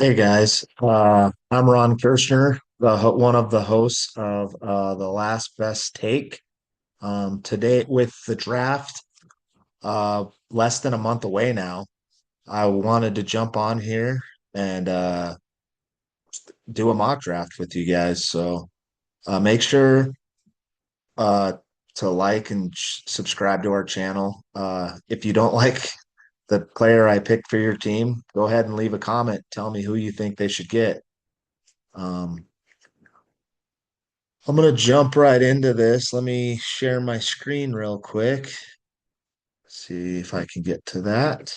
Hey guys, I'm Ron Kirshner, one of the hosts of the Last Best Take. Today, with the draft less than a month away now, I wanted to jump on here and do a mock draft with you guys. So make sure uh, to like and subscribe to our channel. If you don't like the player I picked for your team, go ahead and leave a comment. Tell me who you think they should get. Um, I'm gonna jump right into this. Let me share my screen real quick. See if I can get to that.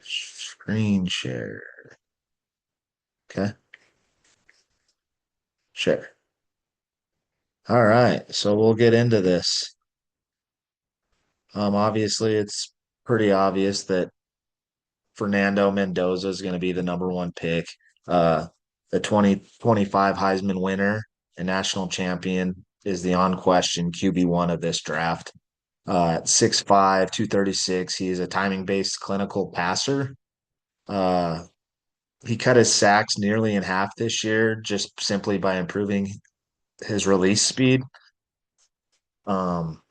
Screen share. Okay, share. All right, so we'll get into this. Obviously, it's pretty obvious that Fernando Mendoza is going to be the number one pick. Uh, the 2025 Heisman winner and national champion is the on-question QB1 of this draft. At 6'5", 236, he is a timing-based clinical passer. Uh, he cut his sacks nearly in half this year just simply by improving his release speed. Um,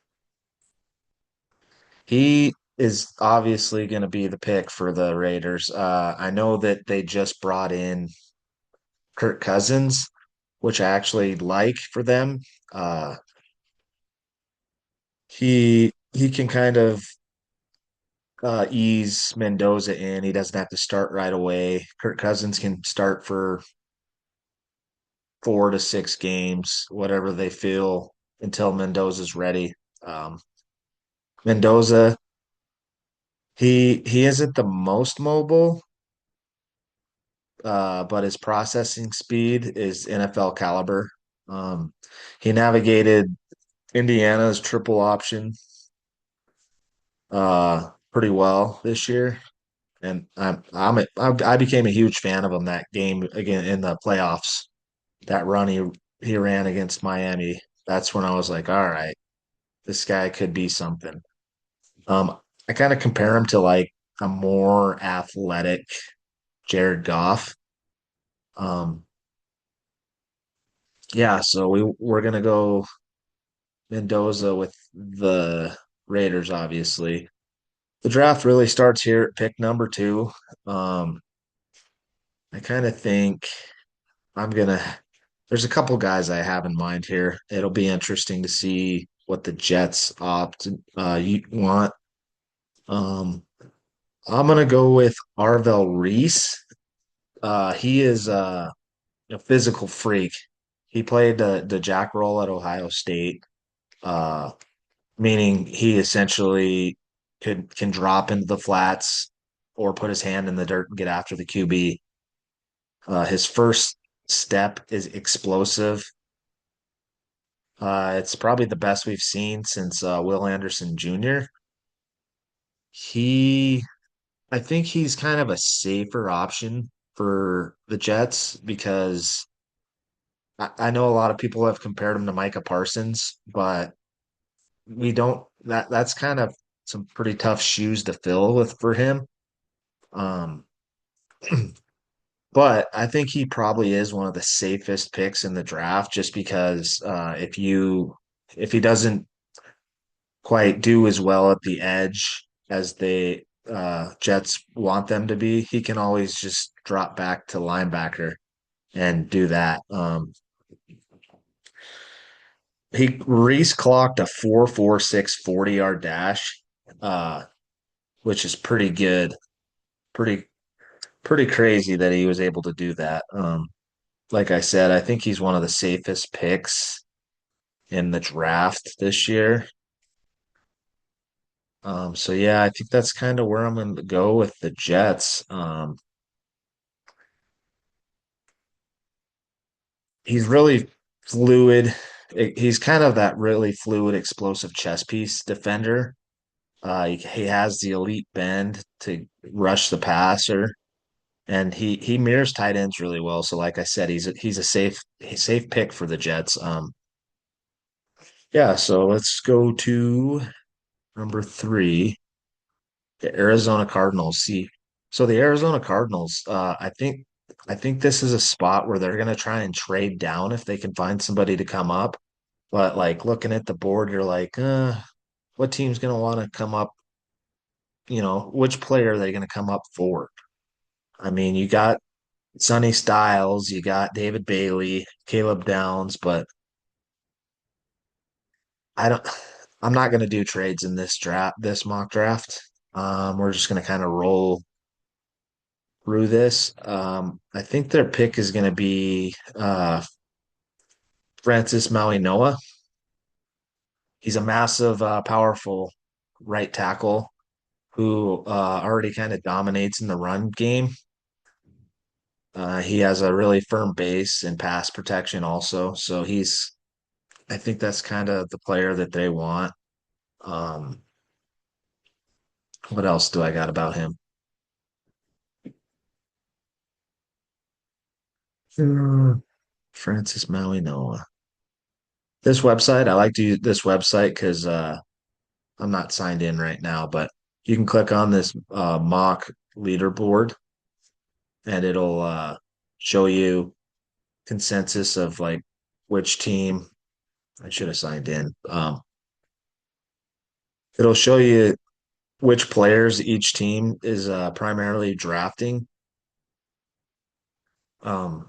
he is obviously going to be the pick for the Raiders. I know that they just brought in Kirk Cousins, which I actually like for them. Uh, he can kind of ease Mendoza in. He doesn't have to start right away. Kirk Cousins can start for 4 to 6 games, whatever they feel, until Mendoza's ready. Um, Mendoza, he isn't the most mobile, but his processing speed is NFL caliber. Um, he navigated Indiana's triple option pretty well this year, and I became a huge fan of him that game again in the playoffs. That run he ran against Miami. That's when I was like, all right, this guy could be something. I kind of compare him to like a more athletic Jared Goff. Um, yeah, so we're gonna go Mendoza with the Raiders, obviously. The draft really starts here at pick number two. Um, I kind of think I'm gonna. There's a couple guys I have in mind here. It'll be interesting to see what the Jets opt you want. Um, I'm gonna go with Arvell Reese. He is a physical freak. He played the jack role at Ohio State, uh, meaning he essentially can drop into the flats or put his hand in the dirt and get after the QB. His first step is explosive. It's probably the best we've seen since Will Anderson Jr. He, I think he's kind of a safer option for the Jets because I know a lot of people have compared him to Micah Parsons, but we don't that's kind of some pretty tough shoes to fill with for him. Um, but I think he probably is one of the safest picks in the draft just because if he doesn't quite do as well at the edge as the Jets want them to be, he can always just drop back to linebacker and do that. He Reese clocked a 4.46 40-yard dash, uh, which is pretty good. Pretty pretty crazy that he was able to do that. Like I said, I think he's one of the safest picks in the draft this year. So yeah, I think that's kind of where I'm going to go with the Jets. He's really fluid. He's kind of that really fluid, explosive chess piece defender. He has the elite bend to rush the passer, and he mirrors tight ends really well. So, like I said, he's a safe pick for the Jets. Yeah. So let's go to number three, the Arizona Cardinals. See, So the Arizona Cardinals, I think this is a spot where they're going to try and trade down if they can find somebody to come up. But like looking at the board, you're like, what team's going to want to come up? Which player are they going to come up for? I mean, you got Sonny Styles, you got David Bailey, Caleb Downs, but I don't. I'm not going to do trades in this mock draft. We're just going to kind of roll through this. I think their pick is going to be Francis Maui Noah. He's a massive, powerful right tackle who already kind of dominates in the run game. He has a really firm base and pass protection also. So I think that's kind of the player that they want. Um, what else do I got about him? Hmm. Francis Maui Noah. This website, I like to use this website because I'm not signed in right now, but you can click on this mock leaderboard and it'll show you consensus of like which team I should have signed in. It'll show you which players each team is primarily drafting. Um,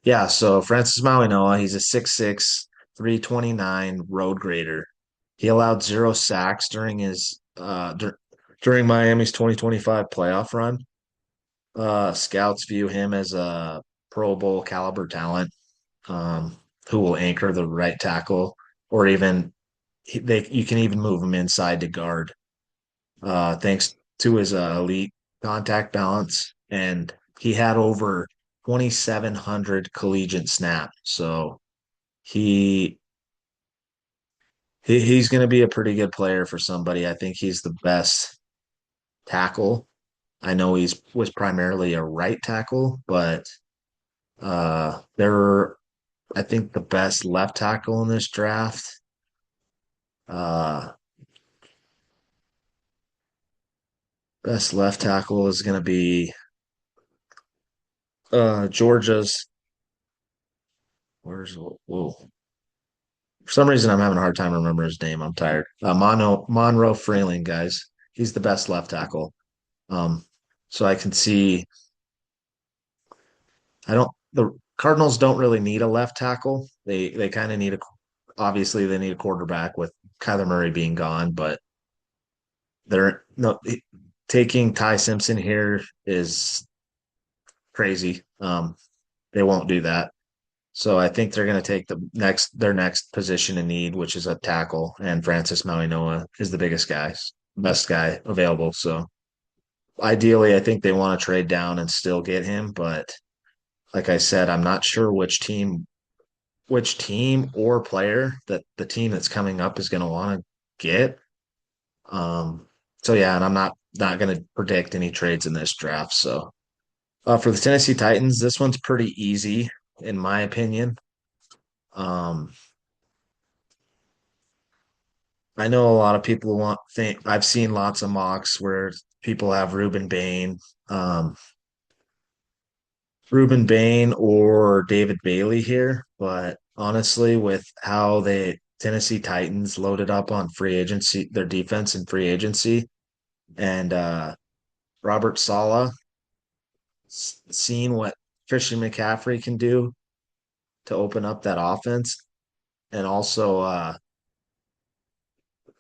yeah, so Francis Mauigoa, he's a 6'6", 329 road grader. He allowed 0 sacks during Miami's 2025 playoff run. Scouts view him as a Pro Bowl caliber talent, um, who will anchor the right tackle, or even you can even move him inside to guard, thanks to his elite contact balance, and he had over 2,700 collegiate snaps. So he, he's going to be a pretty good player for somebody. I think he's the best tackle. I know he's was primarily a right tackle, but they're I think the best left tackle in this draft. Uh, best left tackle is going to be Georgia's. Where's whoa? For some reason, I'm having a hard time remembering his name. I'm tired. Monroe Freeling, guys. He's the best left tackle. Um, so I can see. I don't. The Cardinals don't really need a left tackle. They kind of need a. Obviously, they need a quarterback with Kyler Murray being gone, but they're no taking Ty Simpson here is crazy. They won't do that. So I think they're going to take their next position in need, which is a tackle, and Francis Mauigoa is the best guy available. So ideally, I think they want to trade down and still get him, but like I said, I'm not sure which team or player that the team that's coming up is going to want to get. Um, so yeah, and I'm not going to predict any trades in this draft. So for the Tennessee Titans, this one's pretty easy in my opinion. Um, I know a lot of people want think I've seen lots of mocks where people have um, Ruben Bain or David Bailey here, but honestly, with how the Tennessee Titans loaded up on free agency, their defense and free agency, and Robert Saleh, seeing what Christian McCaffrey can do to open up that offense, and also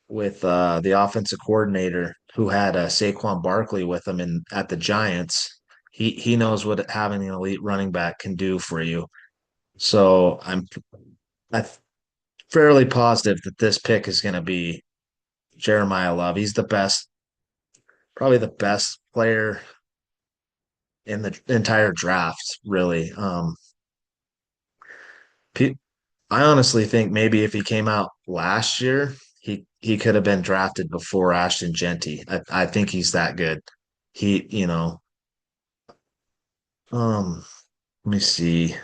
with the offensive coordinator who had Saquon Barkley with him in at the Giants. He knows what having an elite running back can do for you. So I'm fairly positive that this pick is going to be Jeremiah Love. He's probably the best player in the entire draft, really. I honestly think maybe if he came out last year, he could have been drafted before Ashton Genty. I think he's that good. He, um, let me see.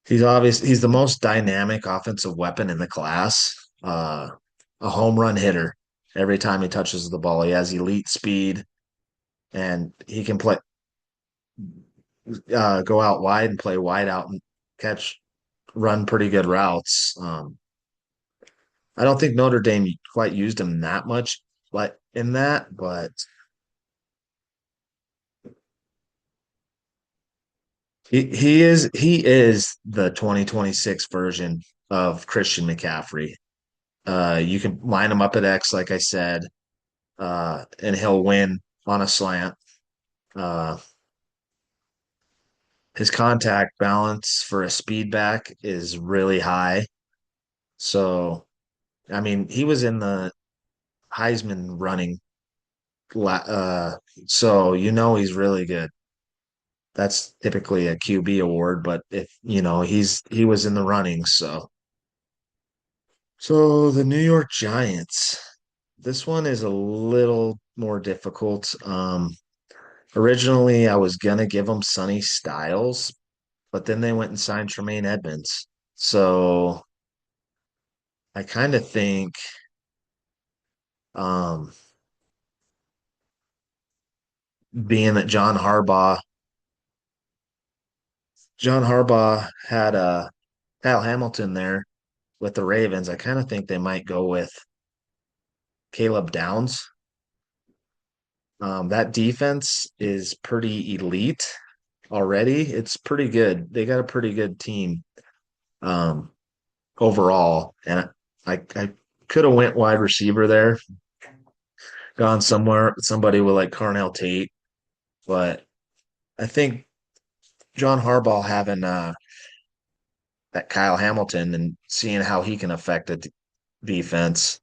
He's the most dynamic offensive weapon in the class. A home run hitter. Every time he touches the ball, he has elite speed and he can play go out wide and play wide out and catch run pretty good routes. I don't think Notre Dame quite used him that much like in that, but he is the 2026 version of Christian McCaffrey. You can line him up at X, like I said, and he'll win on a slant. Uh, his contact balance for a speed back is really high. So, I mean, he was in the Heisman running, so he's really good. That's typically a QB award, but if he was in the running, so the New York Giants. This one is a little more difficult. Originally I was gonna give them Sonny Styles, but then they went and signed Tremaine Edmonds. So I kind of think um being that John Harbaugh had Kyle Hamilton there with the Ravens, I kind of think they might go with Caleb Downs. That defense is pretty elite already. It's pretty good. They got a pretty good team um, overall, and I could have went wide receiver there, gone somebody with like Carnell Tate, but I think John Harbaugh having that Kyle Hamilton and seeing how he can affect a defense.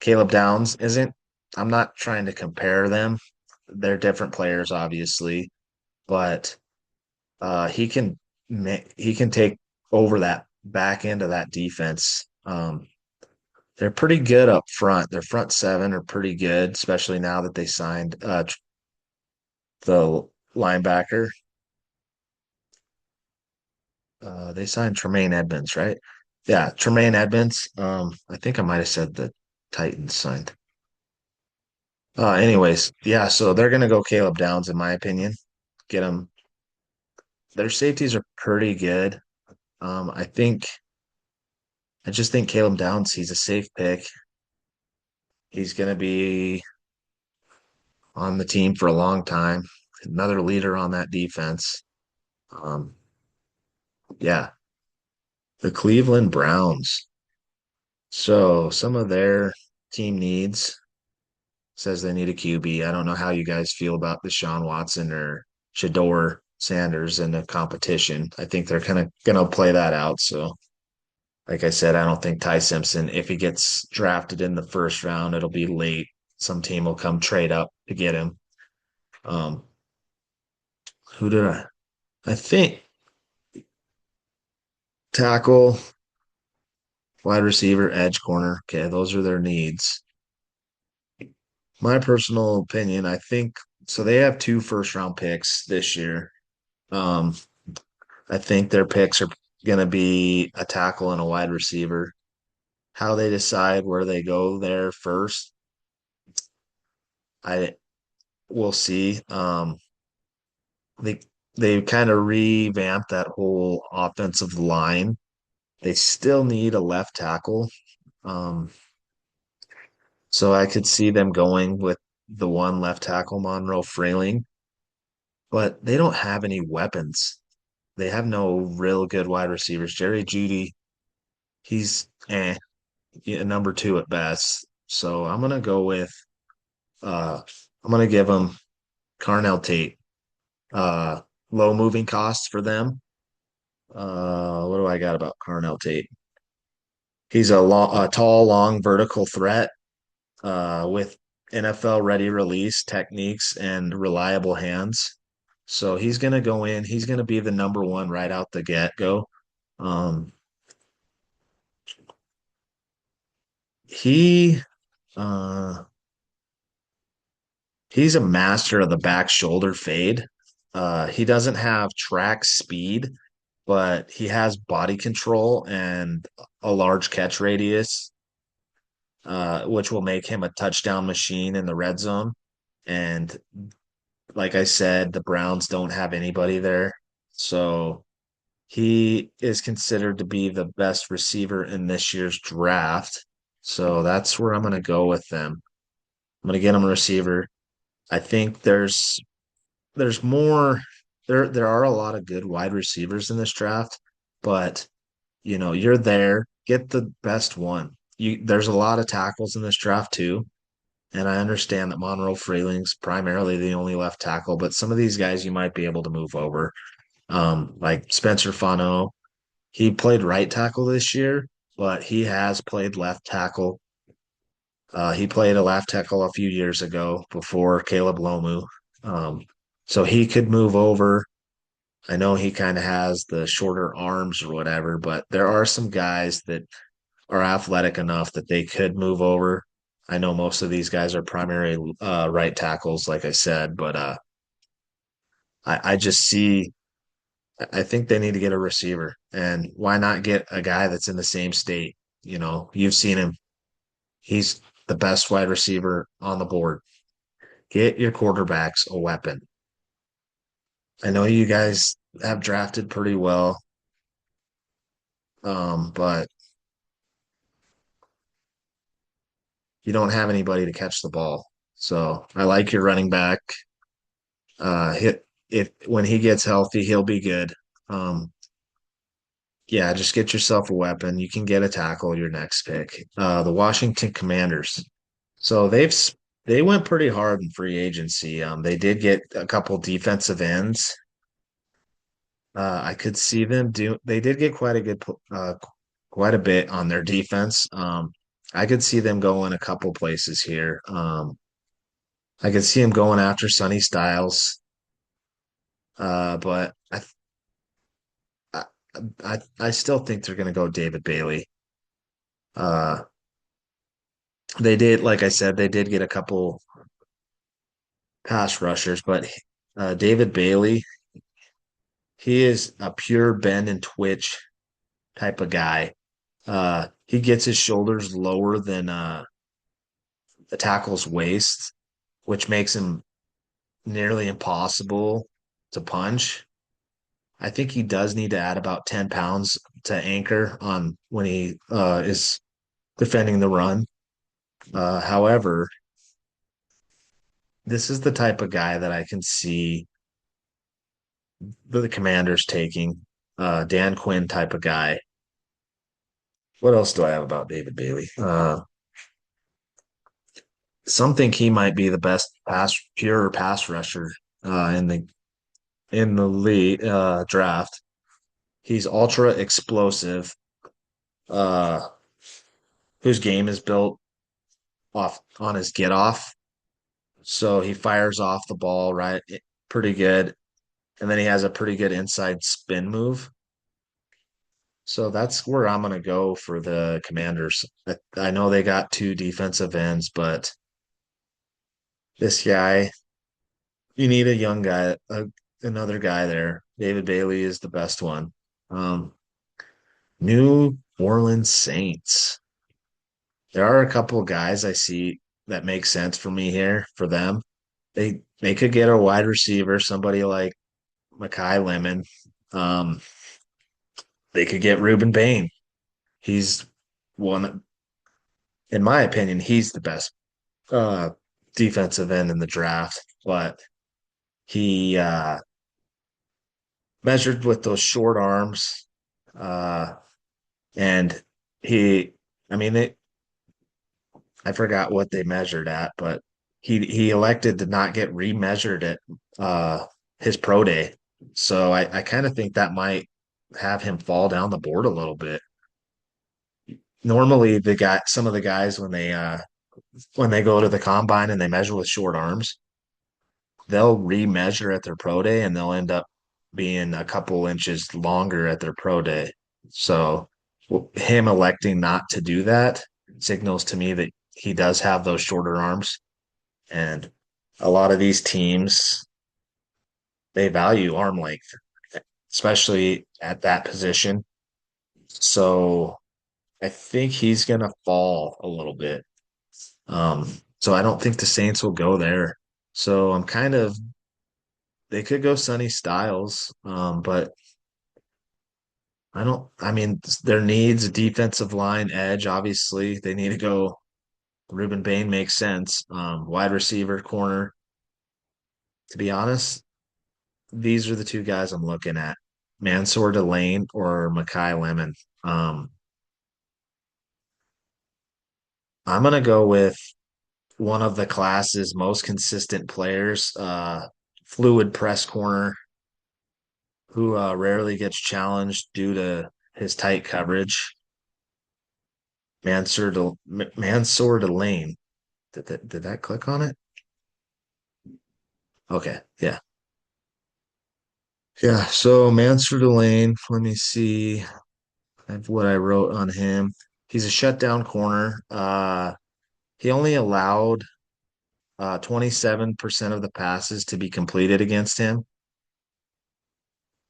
Caleb Downs isn't. I'm not trying to compare them. They're different players, obviously, but he can take over that back end of that defense. They're pretty good up front. Their front seven are pretty good, especially now that they signed the linebacker. They signed Tremaine Edmonds, right? Yeah, Tremaine Edmonds. I think I might have said the Titans signed. Anyways, yeah, so they're gonna go Caleb Downs, in my opinion. Get them. Their safeties are pretty good. I think I just think Caleb Downs, he's a safe pick. He's gonna be on the team for a long time. Another leader on that defense. Um, yeah, the Cleveland Browns. So some of their team needs says they need a QB. I don't know how you guys feel about Deshaun Watson or Shador Sanders in the competition. I think they're kind of gonna play that out. So, like I said, I don't think Ty Simpson, if he gets drafted in the first round, it'll be late. Some team will come trade up to get him. Um, who did I think tackle, wide receiver, edge, corner. Okay, those are their needs. My personal opinion, I think so. They have two first round picks this year. Um, I think their picks are going to be a tackle and a wide receiver. How they decide where they go there first, I will see. They they kind of revamped that whole offensive line. They still need a left tackle. Um, so I could see them going with the one left tackle, Monroe Frailing, but they don't have any weapons. They have no real good wide receivers. Jerry Judy, he's yeah, number two at best. So uh I'm gonna give him Carnell Tate. Uh Low moving costs for them. What do I got about Carnell Tate? He's a tall, long vertical threat with NFL ready release techniques and reliable hands. So he's gonna go in, he's gonna be the number one right out the get-go. Um he uh He's a master of the back shoulder fade. He doesn't have track speed, but he has body control and a large catch radius. which will make him a touchdown machine in the red zone. And like I said, the Browns don't have anybody there. So he is considered to be the best receiver in this year's draft. So that's where I'm going to go with them. I'm going to get him a receiver. I think there's more there are a lot of good wide receivers in this draft, but you're there, get the best one. There's a lot of tackles in this draft too. And I understand that Monroe Freeling's primarily the only left tackle, but some of these guys you might be able to move over. Like Spencer Fano, he played right tackle this year, but he has played left tackle. He played a left tackle a few years ago before Caleb Lomu. Um, so he could move over. I know he kind of has the shorter arms or whatever, but there are some guys that are athletic enough that they could move over. I know most of these guys are primary right tackles, like I said, but I just see. I think they need to get a receiver, and why not get a guy that's in the same state? You've seen him. He's the best wide receiver on the board. Get your quarterbacks a weapon. I know you guys have drafted pretty well, but you don't have anybody to catch the ball. So I like your running back. Hit if when he gets healthy, he'll be good. Um, yeah, just get yourself a weapon. You can get a tackle your next pick. The Washington Commanders. So they went pretty hard in free agency. They did get a couple defensive ends. I could see them do. They did get quite a bit on their defense. I could see them going a couple places here. I could see him going after Sonny Styles. But I, I still think they're going to go David Bailey. Uh, they did, like I said, they did get a couple pass rushers, but David Bailey, he is a pure bend and twitch type of guy. He gets his shoulders lower than the tackle's waist, which makes him nearly impossible to punch. I think he does need to add about 10 pounds to anchor on when he is defending the run. However, this is the type of guy that I can see the Commanders taking. Dan Quinn type of guy. What else do I have about David Bailey? Some think he might be the best pure pass rusher in the league draft. He's ultra explosive. Uh, whose game is built off on his get off. So he fires off the ball right pretty good. And then he has a pretty good inside spin move. So that's where I'm going to go for the Commanders. I know they got two defensive ends, but this guy, you need a young guy, another guy there. David Bailey is the best one. Um, New Orleans Saints. There are a couple of guys I see that make sense for me here for them. They could get a wide receiver, somebody like Makai Lemon. Um, they could get Ruben Bain. He's one, in my opinion, he's the best uh, defensive end in the draft. But he measured with those short arms, uh, and he, I mean, I forgot what they measured at, but he elected to not get remeasured at his pro day. So I kind of think that might have him fall down the board a little bit. Normally, some of the guys when they go to the combine and they measure with short arms, they'll remeasure at their pro day and they'll end up being a couple inches longer at their pro day. So him electing not to do that signals to me that he does have those shorter arms. And a lot of these teams, they value arm length, especially at that position. So I think he's going to fall a little bit. So I don't think the Saints will go there. So I'm kind of they could go Sonny Styles, but I mean, their needs defensive line edge. Obviously, they need to go. Ruben Bain makes sense. Wide receiver, corner. To be honest, these are the two guys I'm looking at: Mansour Delane or Makai Lemon. Um, I'm gonna go with one of the class's most consistent players, fluid press corner, who rarely gets challenged due to his tight coverage. Mansour Delane. Did that click on it? Okay, yeah. Yeah, so Mansour Delane, let me see what I wrote on him. He's a shutdown corner. He only allowed 27% of the passes to be completed against him,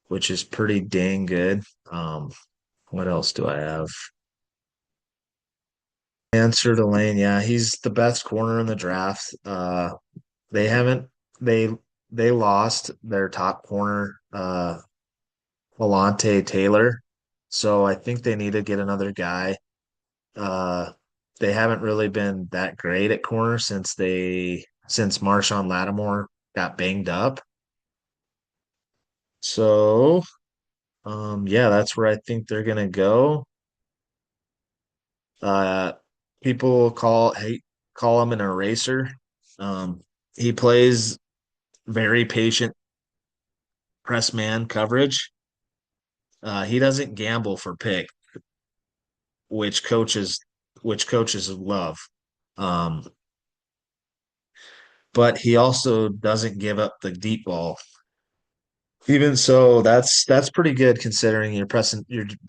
which is pretty dang good. What else do I have? Mansour Delane, yeah, he's the best corner in the draft. They haven't they they lost their top corner, Alante Taylor. So I think they need to get another guy. Uh, they haven't really been that great at corner since Marshawn Lattimore got banged up. So yeah, that's where I think they're gonna go. Uh, people call him an eraser. He plays very patient press man coverage. He doesn't gamble for pick, which coaches which coaches love. Um, but he also doesn't give up the deep ball. Even so, that's pretty good considering you're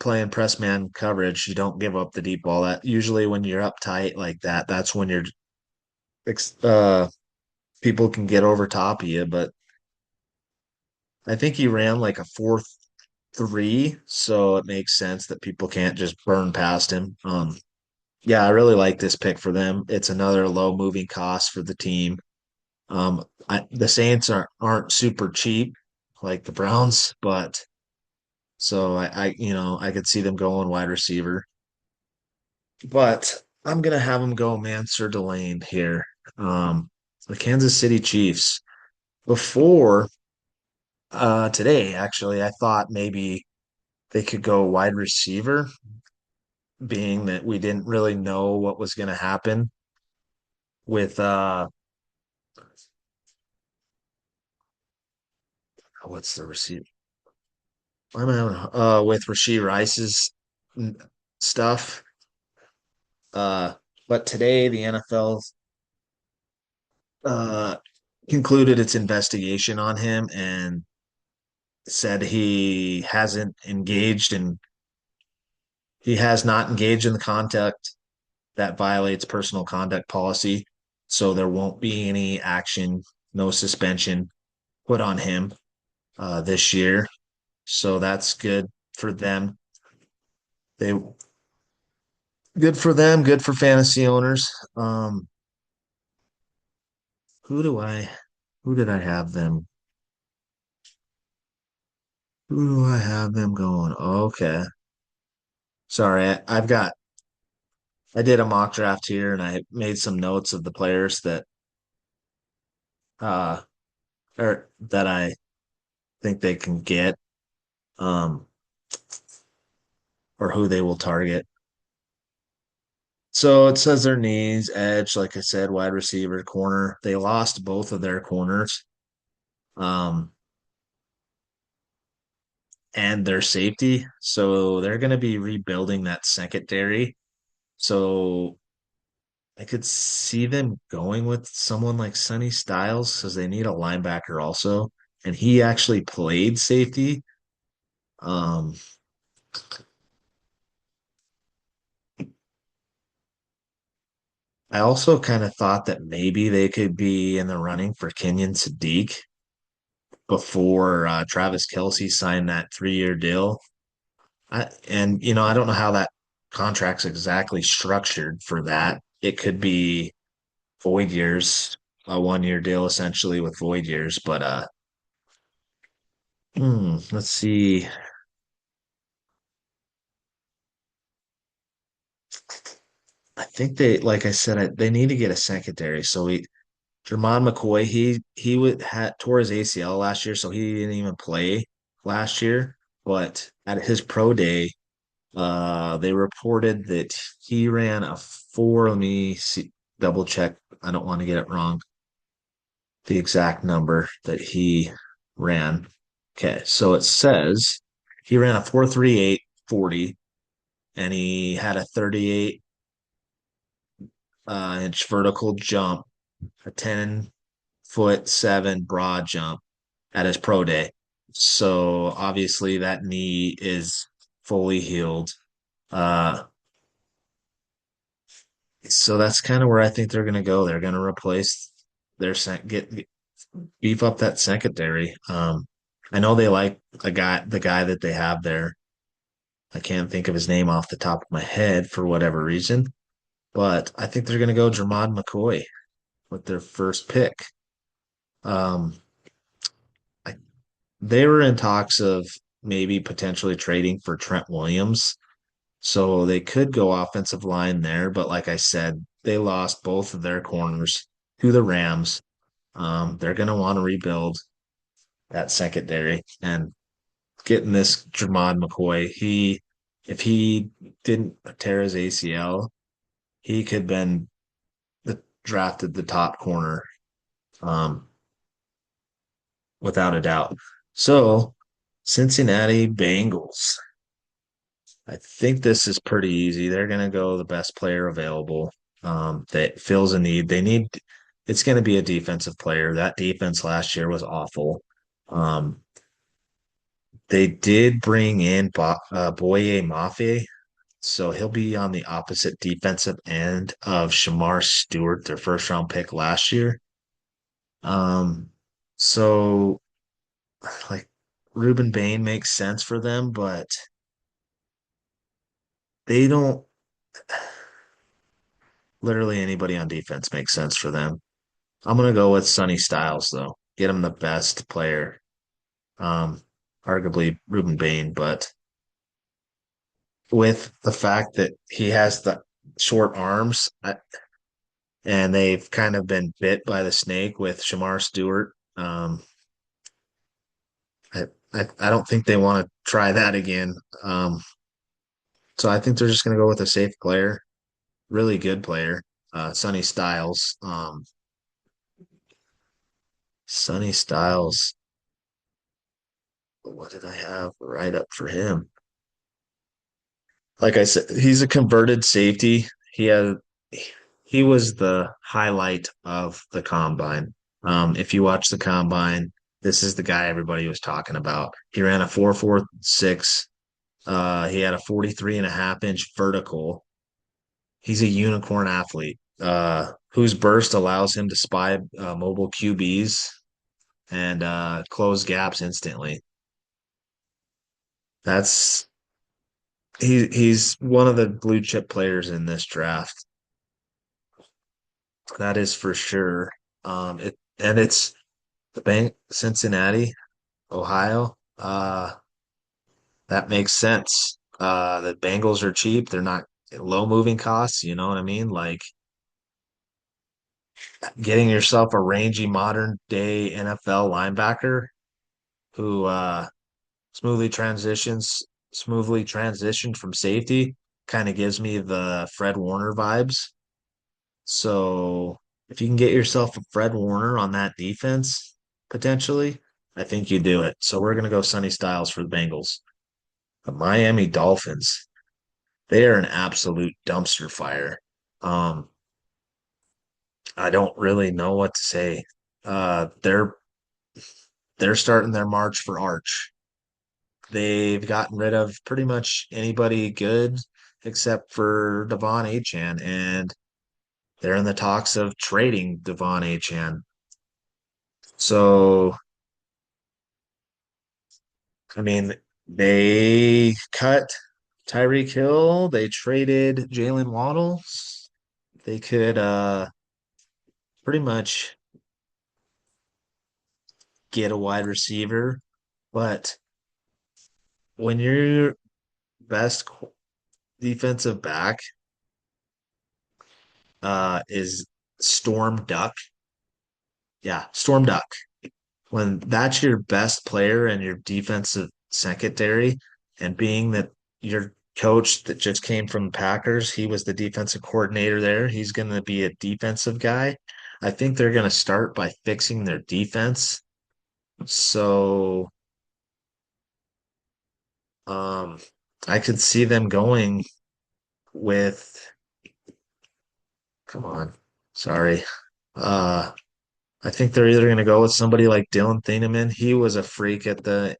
playing press man coverage. You don't give up the deep ball. That usually when you're up tight like that, that's when uh people can get over top of you. But I think he ran like a 4.3, so it makes sense that people can't just burn past him. Yeah, I really like this pick for them. It's another low moving cost for the team. The Saints aren't super cheap like the Browns, but so I could see them going wide receiver. But I'm gonna have them go Mansur Delane here. The Kansas City Chiefs. Before today, actually, I thought maybe they could go wide receiver, being that we didn't really know what was gonna happen with what's the receiver? Why am I having with Rashee Rice's mm, stuff? Uh, but today the NFL uh concluded its investigation on him and said he has not engaged in the conduct that violates personal conduct policy. So there won't be any action, no suspension put on him this year. So that's good for them. They Good for them, good for fantasy owners. Who do I who did I have them? Who do I have them going? Okay. Sorry, I did a mock draft here and I made some notes of the players uh that I think they can get um or who they will target. So it says their needs, edge, like I said, wide receiver, corner. They lost both of their corners. Um and their safety. So they're going to be rebuilding that secondary. So I could see them going with someone like Sonny Styles because they need a linebacker also. And he actually played safety. Um, I also kind of thought that maybe they could be in the running for Kenyon Sadiq before Travis Kelce signed that 3-year deal. I don't know how that contract's exactly structured for that. it could be void years, a 1 year deal essentially with void years. But let's see. I think they, like I said, they need to get a secondary. So Jermon McCoy, he would had tore his ACL last year, so he didn't even play last year. But at his pro day, they reported that he ran a four. Let me see, double check. I don't want to get it wrong. The exact number that he ran. Okay, so it says he ran a 4.38 40, and he had a 38 inch vertical jump, a 10-foot 7 broad jump at his pro day. So obviously that knee is fully healed. Uh, so that's kind of where I think they're going to go. They're going to replace their get beef up that secondary. I know they like the guy that they have there. I can't think of his name off the top of my head for whatever reason, but I think they're going to go Jermod McCoy with their first pick. Um, I, they were in talks of maybe potentially trading for Trent Williams, so they could go offensive line there. But like I said, they lost both of their corners to the Rams. They're going to want to rebuild that secondary, and getting this Jermod McCoy, if he didn't tear his ACL, he could have been drafted the top corner, um, without a doubt. So, Cincinnati Bengals. I think this is pretty easy. They're going to go the best player available, that fills a need. It's going to be a defensive player. That defense last year was awful. Um, they did bring in Boye Mafe, so he'll be on the opposite defensive end of Shamar Stewart, their first round pick last year. Um, so like Ruben Bain makes sense for them, but they don't literally anybody on defense makes sense for them. I'm gonna go with Sonny Styles though. Get him the best player. Um, Arguably Ruben Bain, but with the fact that he has the short arms, and they've kind of been bit by the snake with Shamar Stewart. I, I don't think they want to try that again. So I think they're just going to go with a safe player, really good player, Sonny Styles. Sonny Styles. What did I have right up for him? Like I said, he's a converted safety. He was the highlight of the combine. If you watch the combine, this is the guy everybody was talking about. He ran a 4.46. He had a 43.5 inch vertical. He's a unicorn athlete, whose burst allows him to spy mobile QBs and close gaps instantly. That's he's one of the blue chip players in this draft. That is for sure. It's the bank Cincinnati, Ohio. That makes sense. The Bengals are cheap. They're not low moving costs. You know what I mean? Like getting yourself a rangy modern day NFL linebacker who smoothly transitions smoothly transitioned from safety kind of gives me the Fred Warner vibes. So if you can get yourself a Fred Warner on that defense, potentially, I think you do it. So we're gonna go Sonny Styles for the Bengals. The Miami Dolphins, they are an absolute dumpster fire. Um, I don't really know what to say. They're starting their march for Arch. They've gotten rid of pretty much anybody good except for Devon Achan, and they're in the talks of trading Devon Achan. So, I mean, they cut Tyreek Hill, they traded Jalen Waddle. they could pretty much get a wide receiver, but when your best defensive back is Storm Duck, yeah, Storm Duck. When that's your best player and your defensive secondary, and being that your coach that just came from the Packers, he was the defensive coordinator there. He's going to be a defensive guy. I think they're going to start by fixing their defense. So, um, I could see them going with, come on, sorry. Uh, I think they're either going to go with somebody like Dylan Thieneman. He was a freak at the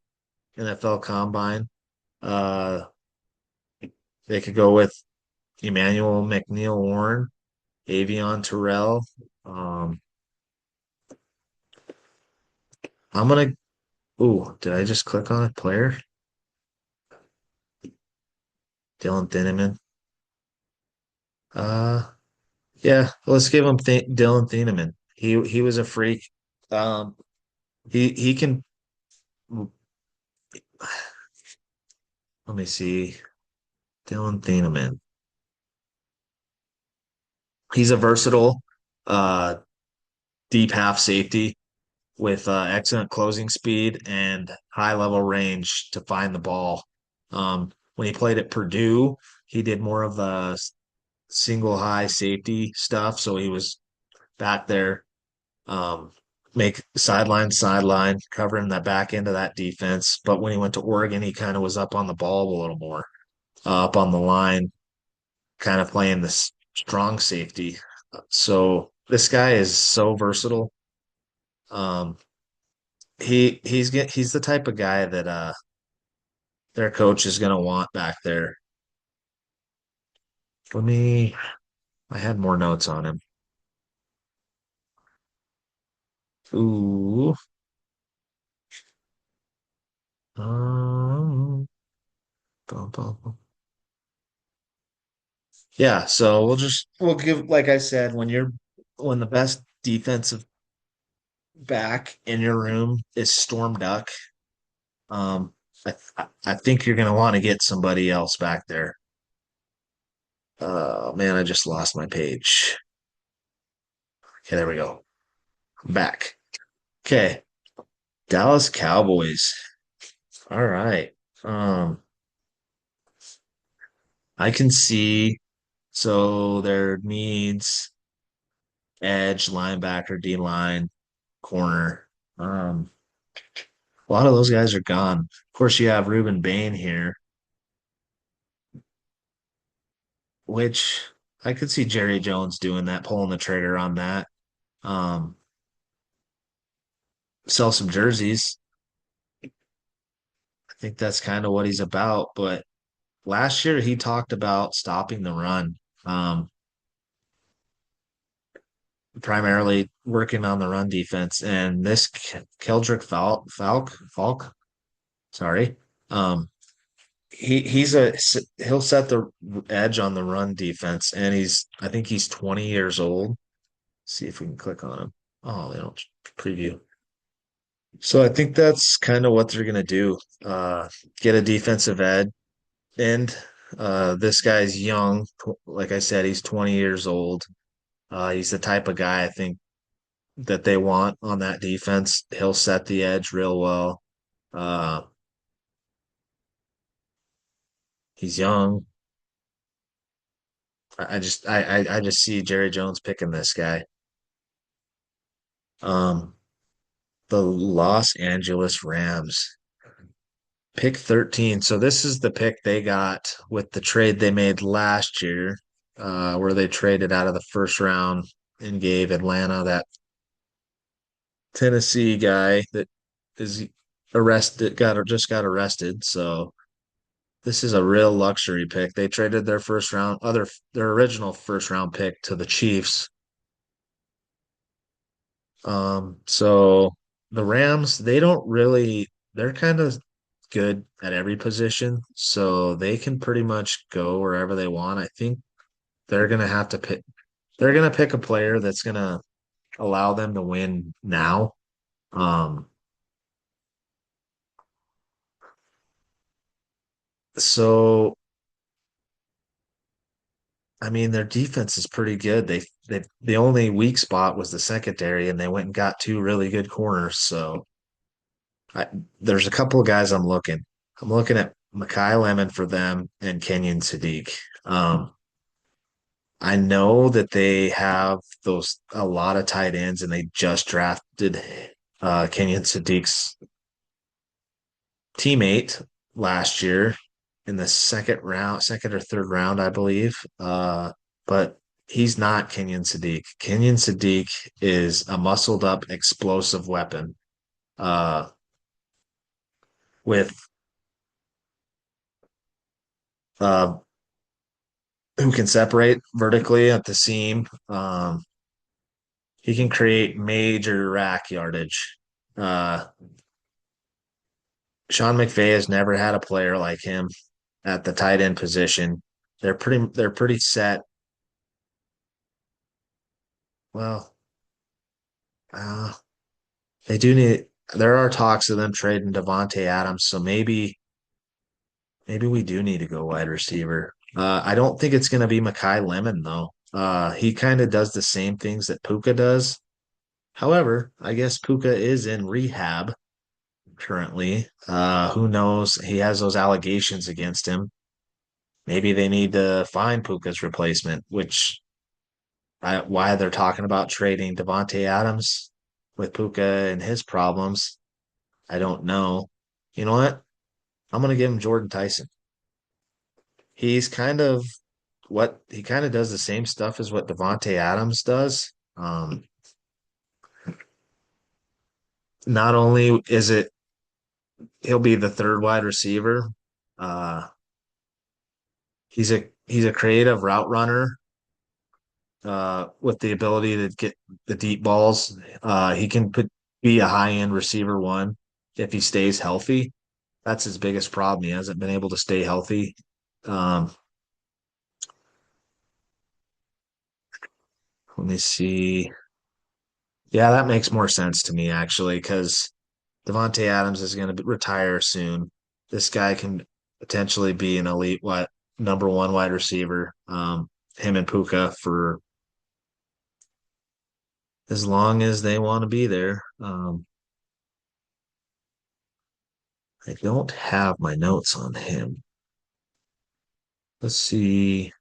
NFL Combine. Uh, they could go with Emmanuel McNeil Warren, Avion Terrell. Um, I'm gonna. Ooh, did I just click on a player? Dylan Thieneman. Uh, yeah. Let's give him Dylan Thieneman. He was a freak. Um, he can. Let me see. Dylan Thieneman. He's a versatile, uh, deep half safety with excellent closing speed and high level range to find the ball. When he played at Purdue, he did more of the single high safety stuff. So he was back there, um, make sideline, covering that back end of that defense. But when he went to Oregon, he kind of was up on the ball a little more, up on the line, kind of playing this strong safety. So this guy is so versatile. Um, he's the type of guy that their coach is gonna want back there. Let me I had more notes on him. Ooh. Um, bum, bum, bum. Yeah, so we'll give, like I said, when the best defensive back in your room is Storm Duck, um I think you're gonna want to get somebody else back there. Man, I just lost my page. Okay, there we go. I'm back. Okay. Dallas Cowboys. All right. Um, I can see so their needs edge, linebacker, D line, corner. A lot of those guys are gone. Of course, you have Ruben Bain here, which I could see Jerry Jones doing that, pulling the trigger on that. Um, sell some jerseys. I think that's kind of what he's about. But last year he talked about stopping the run. Um, Primarily working on the run defense. And this Keldrick Falk, sorry, um, he'll set the edge on the run defense, and I think he's 20 years old. See if we can click on him. Oh, they don't preview. So I think that's kind of what they're gonna do. Get a defensive end. This guy's young. Like I said, he's 20 years old. He's the type of guy I think that they want on that defense. He'll set the edge real well. Uh, he's young. I just see Jerry Jones picking this guy. Um, the Los Angeles Rams pick 13. So this is the pick they got with the trade they made last year, where they traded out of the first round and gave Atlanta that Tennessee guy that is arrested, got arrested. So this is a real luxury pick. They traded their original first round pick to the Chiefs. So the Rams, they're kind of good at every position, so they can pretty much go wherever they want. I think they're gonna have to pick. they're gonna pick a player that's gonna allow them to win now. Um, so I mean, their defense is pretty good. They the only weak spot was the secondary, and they went and got two really good corners. So I, there's a couple of guys I'm looking. I'm looking at Makai Lemon for them and Kenyon Sadiq. Um, I know that they have those a lot of tight ends, and they just drafted Kenyon Sadiq's teammate last year in the second round, second or third round, I believe. But he's not Kenyon Sadiq. Kenyon Sadiq is a muscled up, explosive weapon uh, with uh, who can separate vertically at the seam. He can create major rack yardage. Uh, Sean McVay has never had a player like him at the tight end position. They're pretty set. Well, uh, they do need. There are talks of them trading Devonte Adams, so maybe we do need to go wide receiver. I don't think it's going to be Makai Lemon though. He kind of does the same things that Puka does. However, I guess Puka is in rehab currently. Who knows? He has those allegations against him. Maybe they need to find Puka's replacement, which why they're talking about trading Devonte Adams with Puka and his problems. I don't know. You know what? I'm gonna give him Jordan Tyson. He's kind of what he kind of does the same stuff as what Devonte Adams does. Not only is it he'll be the third wide receiver, uh, he's a creative route runner with the ability to get the deep balls. He can be a high end receiver one if he stays healthy. That's his biggest problem. He hasn't been able to stay healthy. Um, Let me see. Yeah, that makes more sense to me actually, because Devonte Adams is going to retire soon. This guy can potentially be an elite what number one wide receiver. Him and Puka for as long as they want to be there. I don't have my notes on him. Let's see.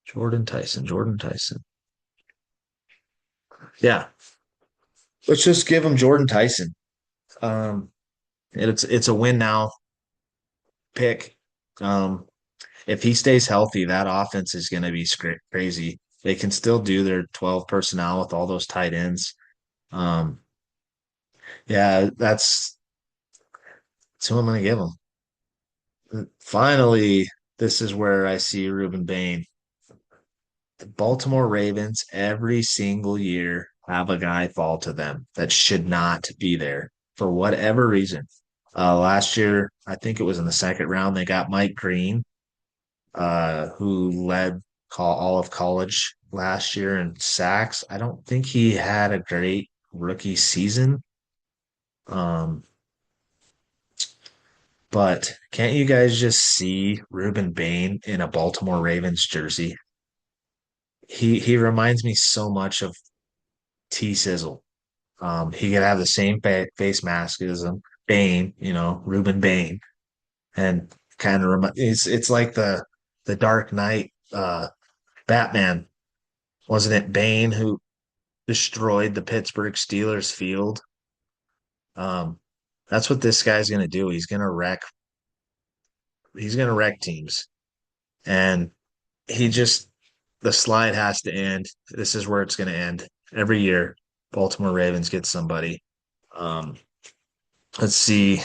Jordan Tyson. Jordan Tyson. Yeah, let's just give him Jordan Tyson. Um, it's a win now pick. Um, if he stays healthy, that offense is going to be crazy. They can still do their 12 personnel with all those tight ends. Um, yeah, that's who I'm going to give them. Finally, this is where I see Ruben Bain. The Baltimore Ravens every single year have a guy fall to them that should not be there for whatever reason. Last year, I think it was in the second round, they got Mike Green, who led all of college last year in sacks. I don't think he had a great rookie season. Um, but can't you guys just see Ruben Bain in a Baltimore Ravens jersey? He reminds me so much of T Sizzle. He could have the same face mask as him, Bane, Ruben Bane, and kind of it's like the Dark Knight Batman. Wasn't it Bane who destroyed the Pittsburgh Steelers field? Um, that's what this guy's gonna do. He's gonna wreck teams. And he just the slide has to end. This is where it's gonna end. Every year, Baltimore Ravens get somebody. Um, let's see.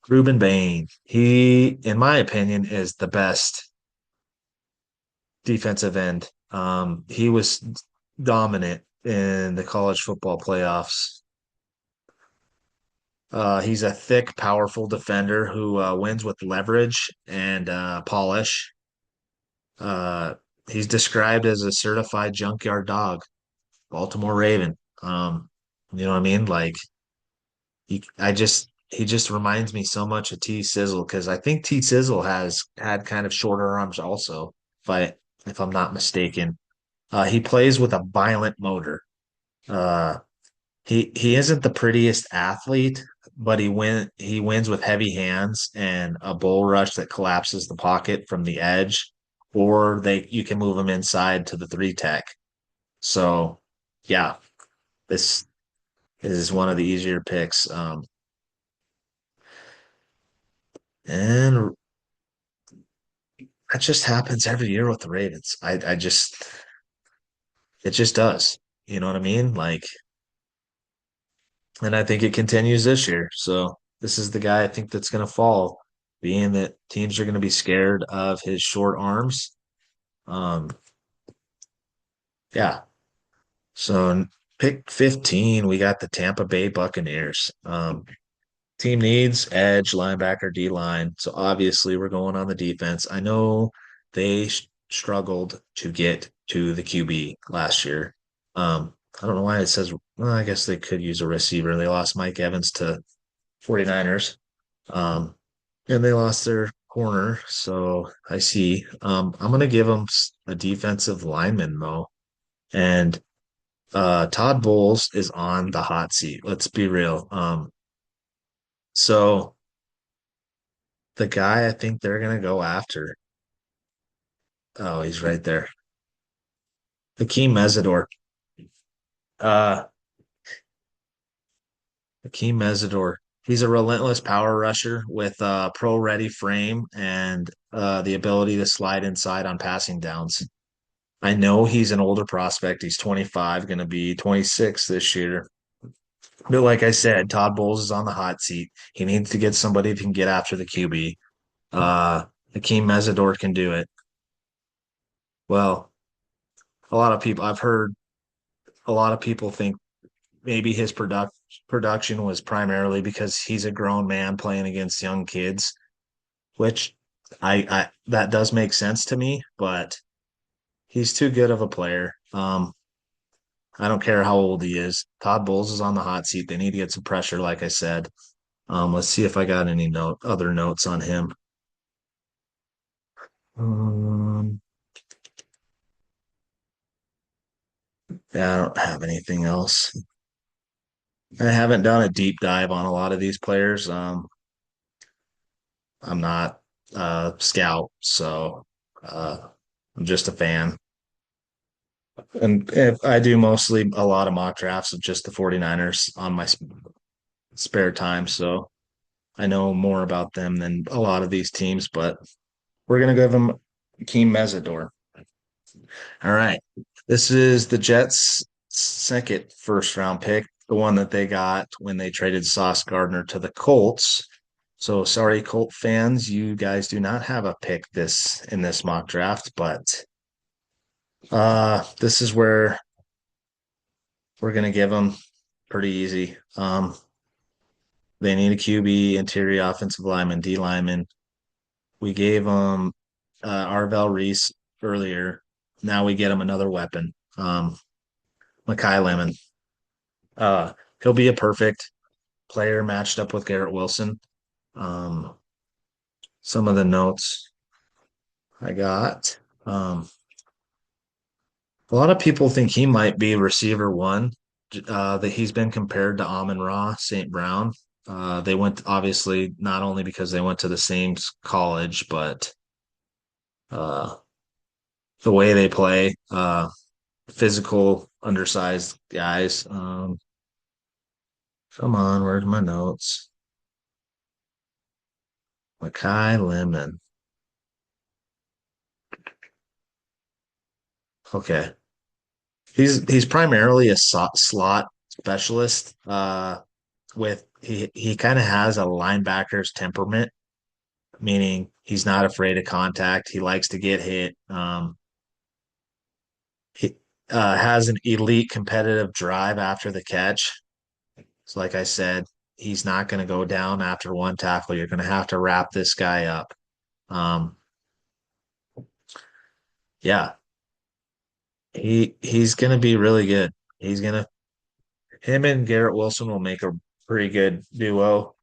Ruben Bain. He, in my opinion, is the best defensive end. He was dominant in the college football playoffs. He's a thick, powerful defender who wins with leverage and polish. he's described as a certified junkyard dog, Baltimore Raven. You know what I mean? Like he just reminds me so much of T Sizzle because I think T Sizzle has had kind of shorter arms also, if I if I'm not mistaken. He plays with a violent motor. Uh, he isn't the prettiest athlete, but he wins with heavy hands and a bull rush that collapses the pocket from the edge, or they you can move him inside to the three tech. So yeah, this is one of the easier picks. And that just happens every year with the Ravens. I just it just does. You know what I mean? Like, and I think it continues this year. So this is the guy I think that's going to fall, being that teams are going to be scared of his short arms. Um, yeah. So pick 15, we got the Tampa Bay Buccaneers. Team needs edge, linebacker, D line. So obviously we're going on the defense. I know they struggled to get to the QB last year. I don't know why it says, well, I guess they could use a receiver. They lost Mike Evans to 49ers. Um, and they lost their corner. So I see. I'm going to give them a defensive lineman, though. And Todd Bowles is on the hot seat. Let's be real. So the guy I think they're gonna go after. Oh, he's right there. Hakeem Mesidor. Uh, Hakeem Mesidor. He's a relentless power rusher with a pro ready frame and the ability to slide inside on passing downs. I know he's an older prospect. He's 25, going to be 26 this year. But like I said, Todd Bowles is on the hot seat. He needs to get somebody who can get after the QB. Uh, Hakeem Mesidor can do it. Well, a lot of people, I've heard a lot of people think maybe his production was primarily because he's a grown man playing against young kids, which I that does make sense to me, but he's too good of a player. I don't care how old he is. Todd Bowles is on the hot seat. They need to get some pressure, like I said. Let's see if I got any other notes on him. Um, yeah, I don't have anything else. I haven't done a deep dive on a lot of these players. I'm not a scout, so I'm just a fan. And if I do mostly a lot of mock drafts of just the 49ers on my spare time, so I know more about them than a lot of these teams, but we're going to give them Keem Mesidor. All right. This is the Jets' second first round pick, the one that they got when they traded Sauce Gardner to the Colts. So sorry, Colt fans, you guys do not have a pick this in this mock draft, but this is where we're gonna give them pretty easy. They need a QB, interior offensive lineman, D lineman. We gave them Arvell Reese earlier. Now we get him another weapon. Makai Lemon. Uh, he'll be a perfect player matched up with Garrett Wilson. Um, some of the notes I got. A lot of people think he might be receiver one. That he's been compared to Amon Ra St. Brown. They went obviously not only because they went to the same college, but uh, the way they play, physical, undersized guys. Come on, where's my notes? Makai Lemon. Okay, he's primarily a slot specialist. With he kind of has a linebacker's temperament, meaning he's not afraid of contact. He likes to get hit. He has an elite competitive drive after the catch. So, like I said, he's not going to go down after one tackle. You're going to have to wrap this guy up. Um, yeah. He's gonna be really good. He's gonna him and Garrett Wilson will make a pretty good duo.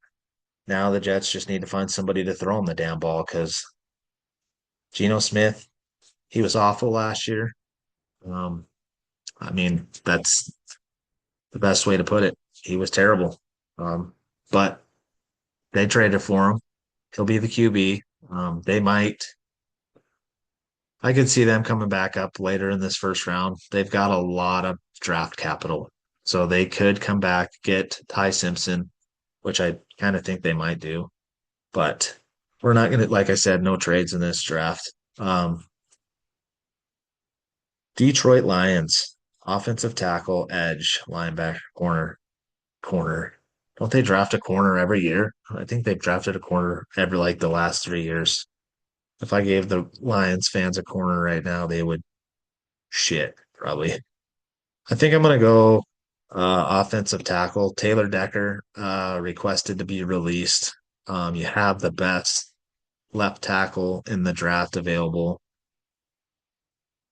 Now the Jets just need to find somebody to throw him the damn ball because Geno Smith, he was awful last year. Um, I mean, that's the best way to put it. He was terrible. But they traded for him. He'll be the QB. They might. I could see them coming back up later in this first round. They've got a lot of draft capital. So they could come back, get Ty Simpson, which I kind of think they might do. But we're not going to, like I said, no trades in this draft. Detroit Lions, offensive tackle, edge, linebacker, corner. Don't they draft a corner every year? I think they've drafted a corner every like the last 3 years. If I gave the Lions fans a corner right now, they would shit probably. I think I'm gonna go offensive tackle. Taylor Decker requested to be released. You have the best left tackle in the draft available.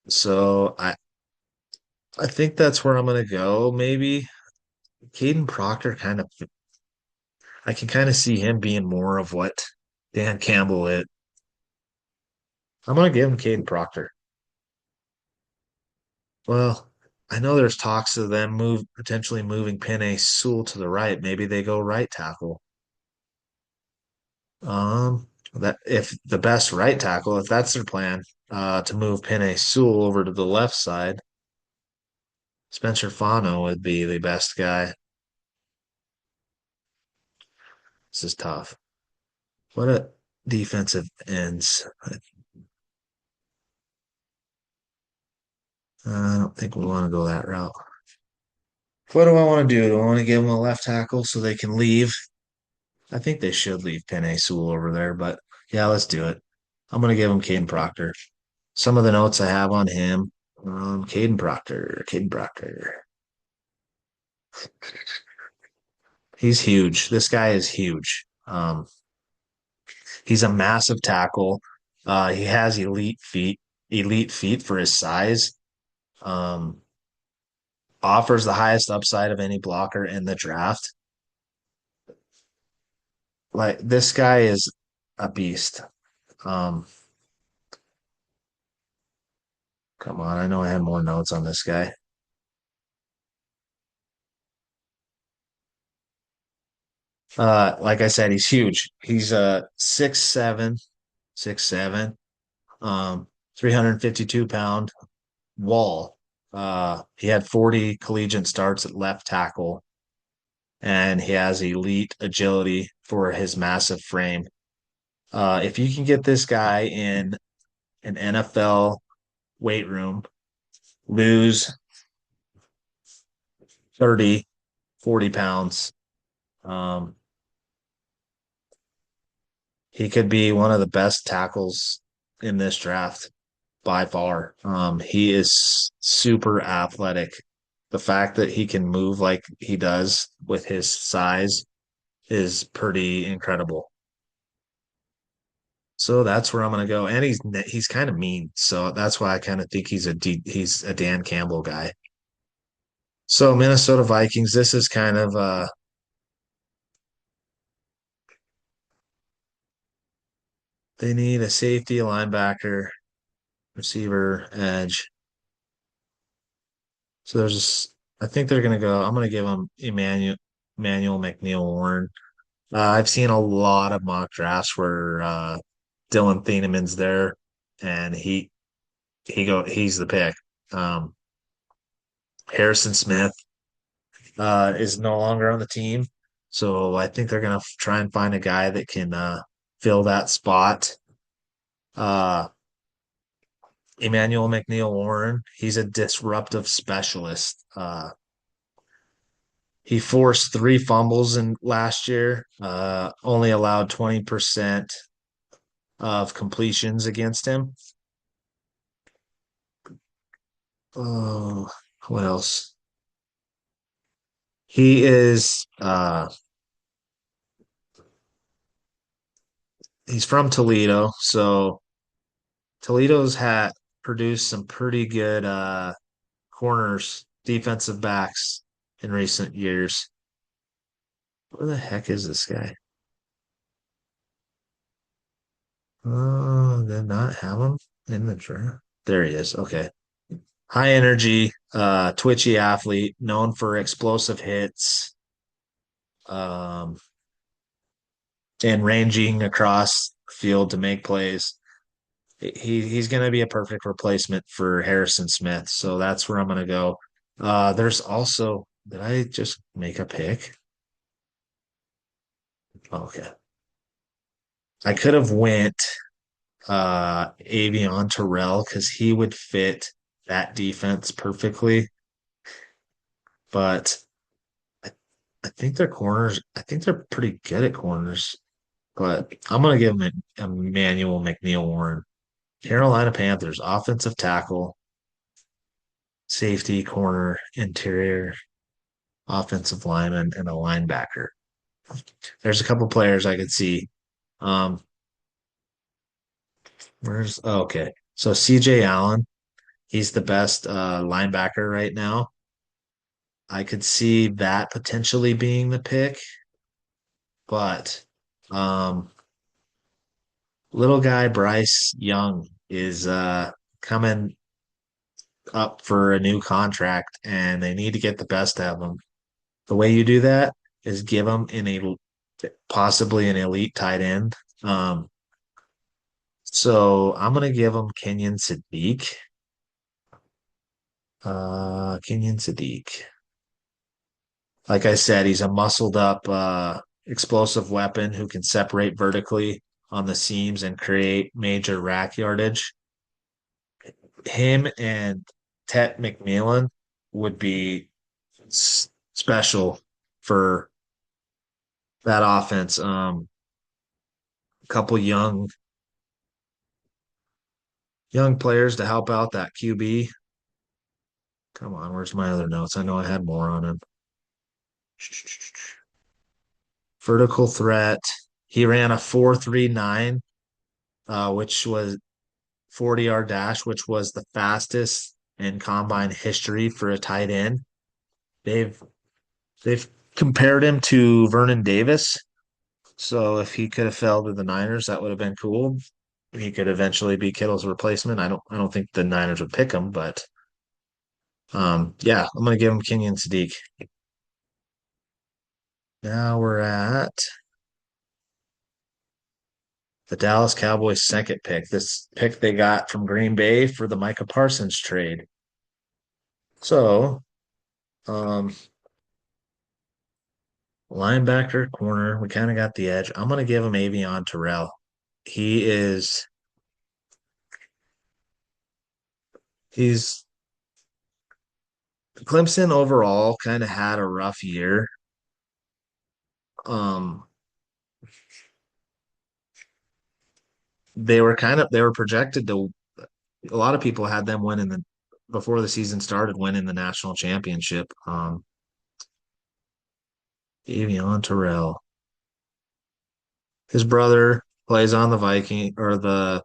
So I think that's where I'm gonna go. Maybe Caden Proctor kind of I can kind of see him being more of what Dan Campbell is. I'm gonna give him Caden Proctor. Well, I know there's talks of them potentially moving Penei Sewell to the right. Maybe they go right tackle. That if the best right tackle, if that's their plan, to move Penei Sewell over to the left side, Spencer Fano would be the best guy. This is tough. What a defensive ends. I don't think we want to go that route. What do I want to do? Do I want to give them a left tackle so they can leave? I think they should leave Penei Sewell over there, but yeah, let's do it. I'm going to give him Caden Proctor. Some of the notes I have on him, Caden Proctor. He's huge. This guy is huge. He's a massive tackle. He has elite feet for his size. Um, offers the highest upside of any blocker in the draft. Like this guy is a beast. Um, come on, I know I had more notes on this guy. Like I said, he's huge. He's 6'7", 6'7", 352 pound wall. He had 40 collegiate starts at left tackle, and he has elite agility for his massive frame. If you can get this guy in an NFL weight room, lose 30, 40 pounds, um, he could be one of the best tackles in this draft by far. He is super athletic. The fact that he can move like he does with his size is pretty incredible. So that's where I'm going to go. And he's kind of mean. So that's why I kind of think he's a Dan Campbell guy. So Minnesota Vikings, this is kind of they need a safety, a linebacker, receiver, edge. So I think they're going to go. I'm going to give them Emmanuel McNeil Warren. I've seen a lot of mock drafts where Dylan Thieneman's there, and he's the pick. Um, Harrison Smith is no longer on the team, so I think they're gonna try and find a guy that can fill that spot. Uh, Emmanuel McNeil Warren, he's a disruptive specialist. He forced 3 fumbles in last year, only allowed 20% of completions against him. Oh, what else? He is he's from Toledo, so Toledo's had produced some pretty good corners, defensive backs in recent years. Where the heck is this guy? Oh, did not have him in the draft. There he is. Okay. High energy, twitchy athlete, known for explosive hits, um, and ranging across the field to make plays. He's going to be a perfect replacement for Harrison Smith. So that's where I'm going to go. There's also, did I just make a pick? Okay. I could have went Avion Terrell because he would fit that defense perfectly. But I, I think their corners, I think they're pretty good at corners. But I'm going to give him Emmanuel McNeil Warren. Carolina Panthers, offensive tackle, safety, corner, interior, offensive lineman, and a linebacker. There's a couple players I could see. Um, okay. So CJ Allen, he's the best linebacker right now. I could see that potentially being the pick, but um, little guy Bryce Young is coming up for a new contract, and they need to get the best out of him. The way you do that is give him possibly an elite tight end. So I'm gonna give him Kenyon Sadiq. Kenyon Sadiq. Like I said, he's a muscled up, explosive weapon who can separate vertically on the seams and create major rack yardage. Him and Tet McMillan would be special for that offense. A couple young players to help out that QB. Come on, where's my other notes? I know I had more on him. Vertical threat. He ran a 4.39, which was 40-yard dash, which was the fastest in combine history for a tight end. They've they've compared him to Vernon Davis. So if he could have fell to the Niners, that would have been cool. He could eventually be Kittle's replacement. I don't think the Niners would pick him, but yeah, I'm gonna give him Kenyon Sadiq. Now we're at the Dallas Cowboys' second pick. This pick they got from Green Bay for the Micah Parsons trade. So, um, linebacker, corner, we kind of got the edge. I'm going to give him Avion Terrell. He is, he's, Clemson overall kind of had a rough year. Um, they were projected to, a lot of people had them winning before the season started, winning the national championship. Avion Terrell. His brother plays on the Viking or the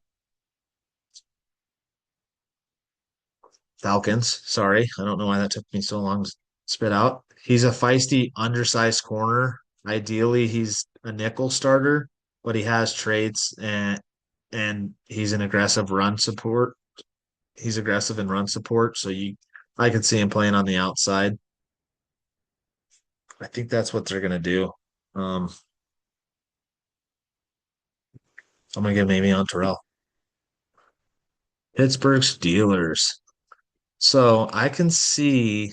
Falcons. Sorry, I don't know why that took me so long to spit out. He's a feisty, undersized corner. Ideally, he's a nickel starter, but he has traits and he's an aggressive run support. He's aggressive in run support, so I could see him playing on the outside. I think that's what they're gonna do. Um, I'm gonna give maybe on Terrell. Pittsburgh Steelers. So I can see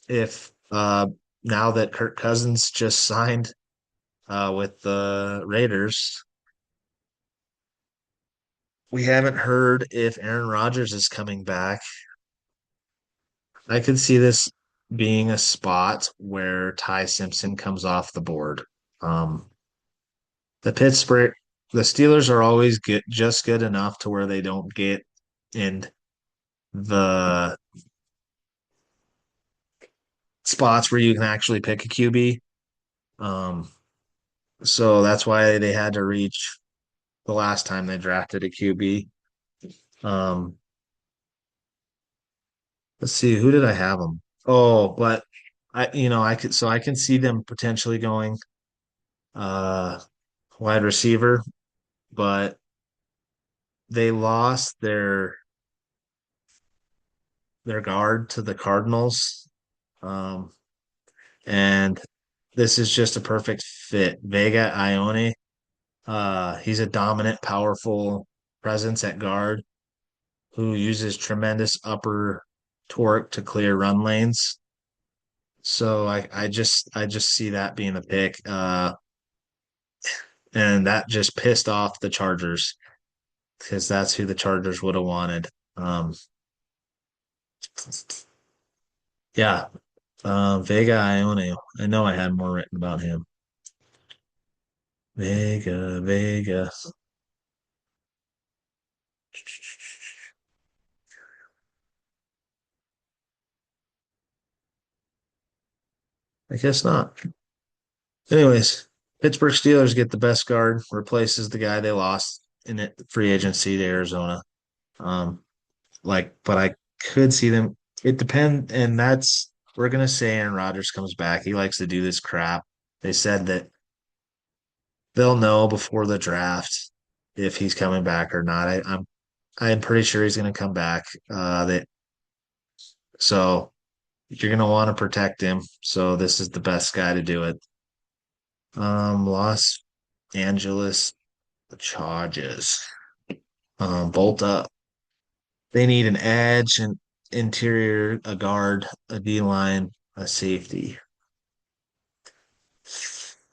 if now that Kirk Cousins just signed with the Raiders, we haven't heard if Aaron Rodgers is coming back. I could see this being a spot where Ty Simpson comes off the board. Um, the Pittsburgh, the Steelers are always good, just good enough to where they don't get in the spots where you can actually pick a QB. Um, so that's why they had to reach the last time they drafted a QB. Um, Let's see, who did I have them? Oh, but I can see them potentially going uh wide receiver, but they lost their guard to the Cardinals. Um, and this is just a perfect fit. Vega Ione, he's a dominant, powerful presence at guard who uses tremendous upper torque to clear run lanes. So I just see that being a pick. And that just pissed off the Chargers because that's who the Chargers would have wanted. Um, yeah, Vega Ione. I know I had more written about him. Vega, Vega. I guess not. Anyways, Pittsburgh Steelers get the best guard, replaces the guy they lost in it free agency to Arizona. Um, but I could see them. It depends, and that's we're gonna say Aaron Rodgers comes back. He likes to do this crap. They said that they'll know before the draft if he's coming back or not. I'm pretty sure he's gonna come back. That so you're gonna want to protect him. So this is the best guy to do it. Los Angeles Chargers. Bolt up. They need an edge, an interior, a guard, a D line, a safety.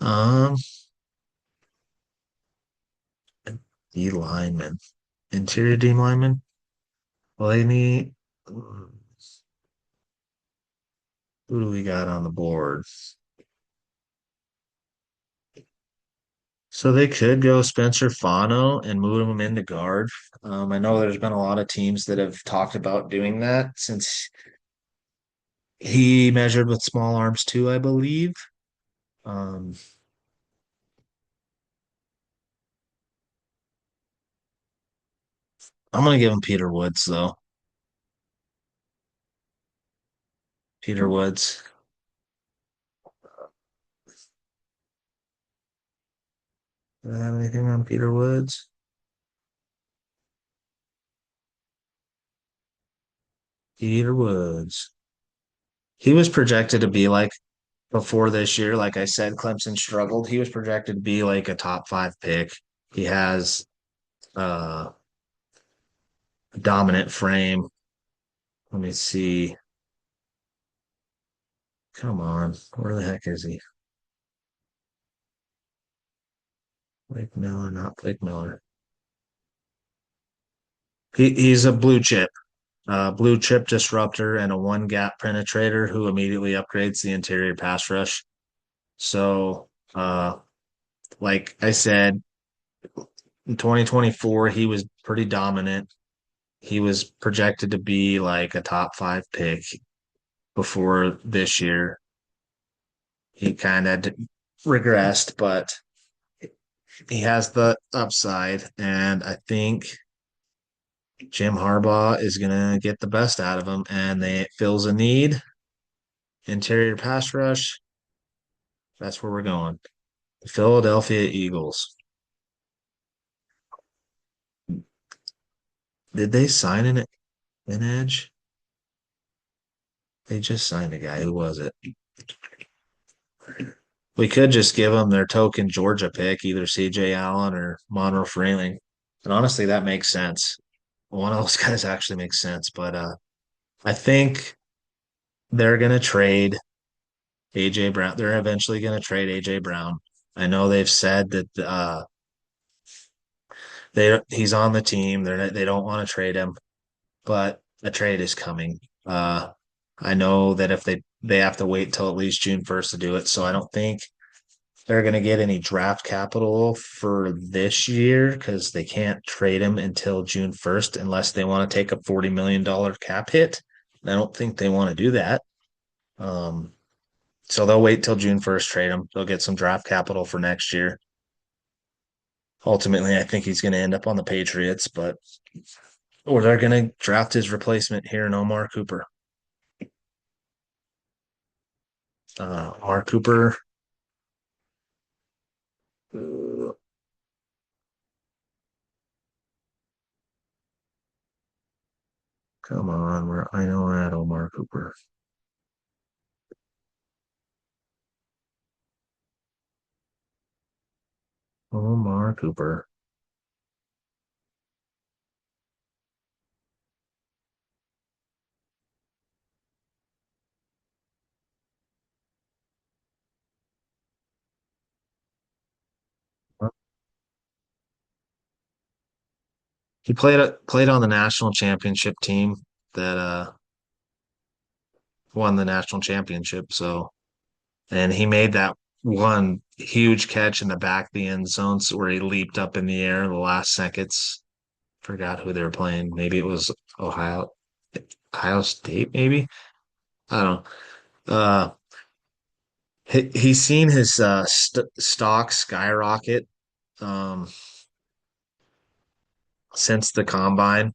Um, D lineman, interior D lineman. Well, they need. Who do we got on the board? So they could go Spencer Fano and move him into guard. I know there's been a lot of teams that have talked about doing that since he measured with small arms too, I believe. Um, I'm gonna give him Peter Woods though. Peter Woods. Do I have anything on Peter Woods? Peter Woods. He was projected to be like before this year, like I said, Clemson struggled. He was projected to be like a top five pick. He has a dominant frame. Let me see. Come on. Where the heck is he? Blake Miller, not Blake Miller. He's a blue chip disruptor and a one gap penetrator who immediately upgrades the interior pass rush. So, like I said, in 2024, he was pretty dominant. He was projected to be like a top five pick before this year. He kind of regressed, but he has the upside. And I think Jim Harbaugh is going to get the best out of him. And they it fills a need. Interior pass rush. That's where we're going. The Philadelphia Eagles. Did they sign an edge? They just signed a guy. Who was it? We could just give them their token Georgia pick, either CJ Allen or Monroe Freeling. And honestly, that makes sense. One of those guys actually makes sense. But I think they're gonna trade AJ Brown. They're eventually gonna trade AJ Brown. I know they've said that he's on the team. They don't want to trade him, but a trade is coming. I know that if they have to wait till at least June 1st to do it, so I don't think they're going to get any draft capital for this year because they can't trade him until June 1st unless they want to take a $40 million cap hit. I don't think they want to do that. Um, so they'll wait till June 1st, trade him. They'll get some draft capital for next year. Ultimately, I think he's going to end up on the Patriots, but or they're going to draft his replacement here in Omar Cooper. Mark Cooper. Uh, Come on, I know that Omar Cooper. Omar Cooper. He played on the national championship team that won the national championship. So, and he made that one huge catch in the back of the end zones where he leaped up in the air in the last seconds. Forgot who they were playing. Maybe it was Ohio State. Maybe I don't know. He's seen his stock skyrocket um, since the combine.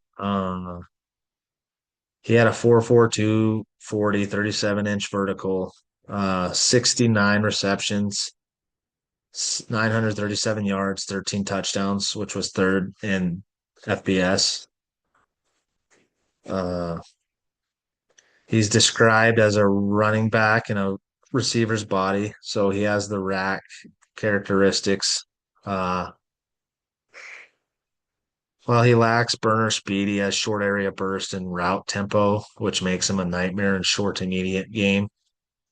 He had a 4.42 40 37 inch vertical, 69 receptions, 937 yards, 13 touchdowns, which was third in FBS. Uh, he's described as a running back in a receiver's body, so he has the rack characteristics. Uh, while he lacks burner speed, he has short area burst and route tempo, which makes him a nightmare in short to immediate game.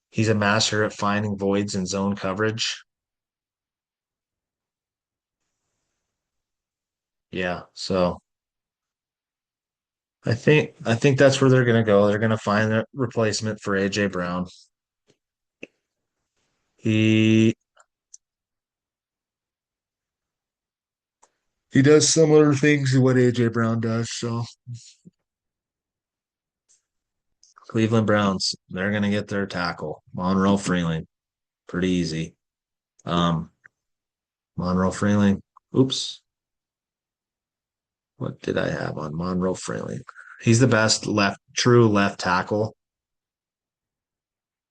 He's a master at finding voids in zone coverage. Yeah, so I think that's where they're going to go. They're going to find a replacement for AJ Brown. He he does similar things to what AJ Brown does. So Cleveland Browns, they're going to get their tackle, Monroe Freeling, pretty easy. Um, Monroe Freeling. Oops, what did I have on Monroe Freeling? He's the best true left tackle.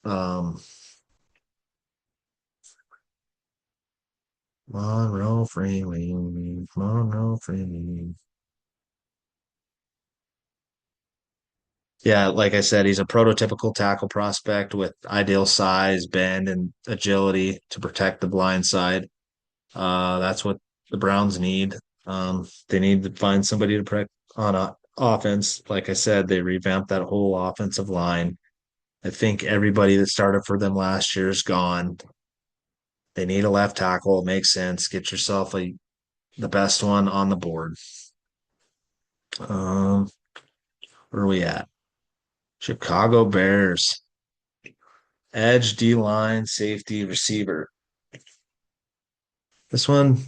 Um, Monroe Freeling, Monroe Freeling. Yeah, like I said, he's a prototypical tackle prospect with ideal size, bend, and agility to protect the blind side. That's what the Browns need. They need to find somebody to protect on offense. Like I said, they revamped that whole offensive line. I think everybody that started for them last year is gone. They need a left tackle. It makes sense. Get yourself the best one on the board. Um, where are we at? Chicago Bears. Edge, D line, safety, receiver. This one,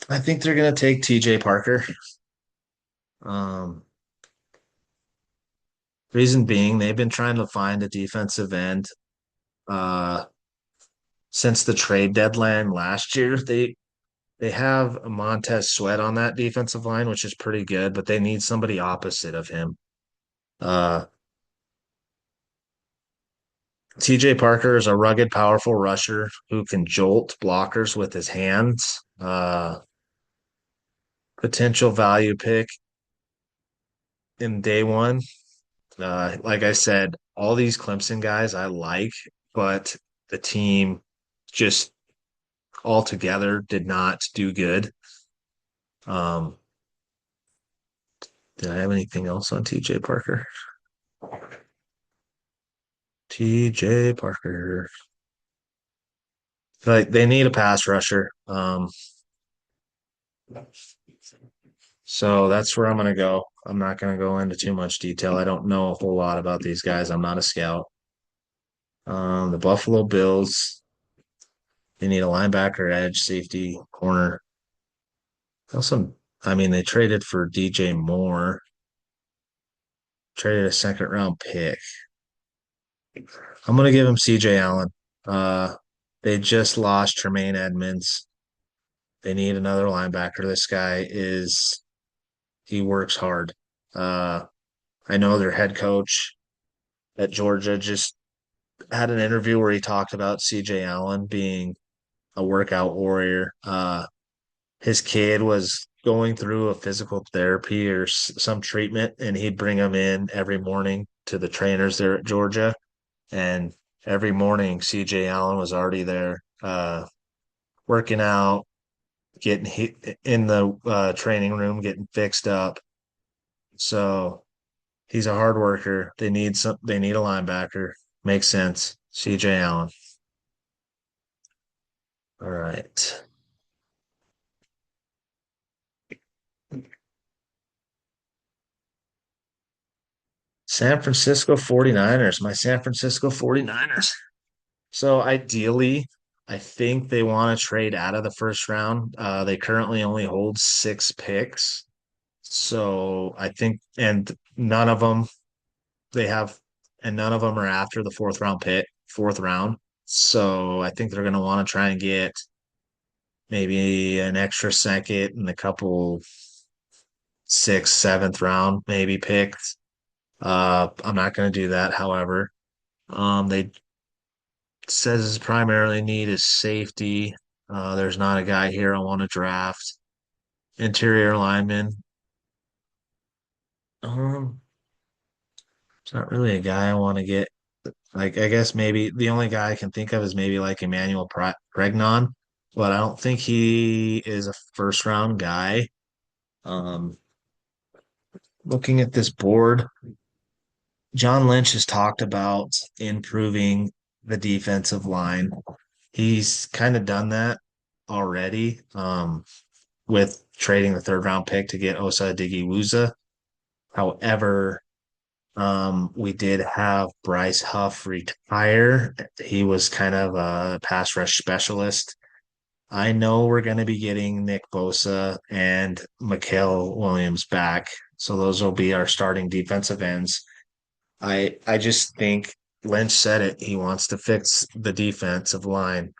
I think they're going to take TJ Parker. Um, reason being, they've been trying to find a defensive end uh, since the trade deadline last year. They have Montez Sweat on that defensive line, which is pretty good, but they need somebody opposite of him. Uh, TJ Parker is a rugged, powerful rusher who can jolt blockers with his hands. Potential value pick in day one. Like I said, all these Clemson guys I like, but the team just altogether did not do good. Um, did I have anything else on TJ Parker? TJ Parker. Like they need a pass rusher. So that's where I'm gonna go. I'm not gonna go into too much detail. I don't know a whole lot about these guys. I'm not a scout. The Buffalo Bills, they need a linebacker, edge, safety, corner. Also, I mean, they traded for DJ Moore, traded a second round pick. I'm gonna give him CJ Allen. Uh, they just lost Tremaine Edmonds. They need another linebacker. This guy he works hard. Uh, I know their head coach. at Georgia just had an interview where he talked about CJ Allen being a workout warrior. His kid was going through a physical therapy or some treatment, and he'd bring him in every morning to the trainers there at Georgia. And every morning, CJ Allen was already there, working out, getting in the training room, getting fixed up. So he's a hard worker. They need a linebacker. Makes sense. CJ Allen. All right. San Francisco 49ers. My San Francisco 49ers. So ideally, I think they want to trade out of the first round. They currently only hold 6 picks. So I think, and none of them they have, and none of them are after the fourth round. So I think they're going to want to try and get maybe an extra second and a couple sixth, seventh round maybe picked. I'm not going to do that. However, they says his primarily need is safety. There's not a guy here I want to draft. Interior lineman. Um, it's not really a guy I want to get. Like, I guess maybe the only guy I can think of is maybe like Emmanuel Pregnon, but I don't think he is a first round guy. Um, Looking at this board, John Lynch has talked about improving the defensive line. He's kind of done that already, with trading the third round pick to get Osa Diggy. However, we did have Bryce Huff retire. He was kind of a pass rush specialist. I know we're going to be getting Nick Bosa and Mikael Williams back. So those will be our starting defensive ends. I just think Lynch said it. He wants to fix the defensive line.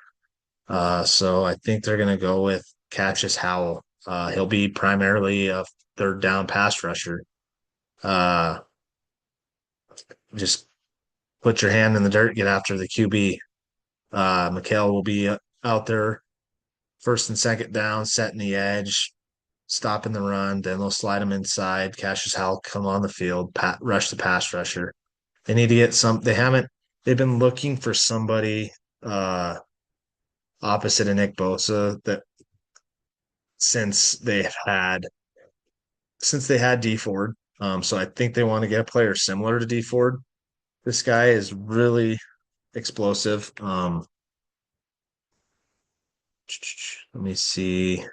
So I think they're going to go with Cassius Howell. He'll be primarily a third down pass rusher. Uh, just put your hand in the dirt, get after the QB. Mikael will be out there first and second down, setting the edge, stopping the run. Then they'll slide him inside. Cassius Howell come on the field, rush the pass rusher. They need to get some. They haven't. They've been looking for somebody uh, opposite of Nick Bosa that since they had D Ford. So I think they want to get a player similar to D Ford. This guy is really explosive. Let me see.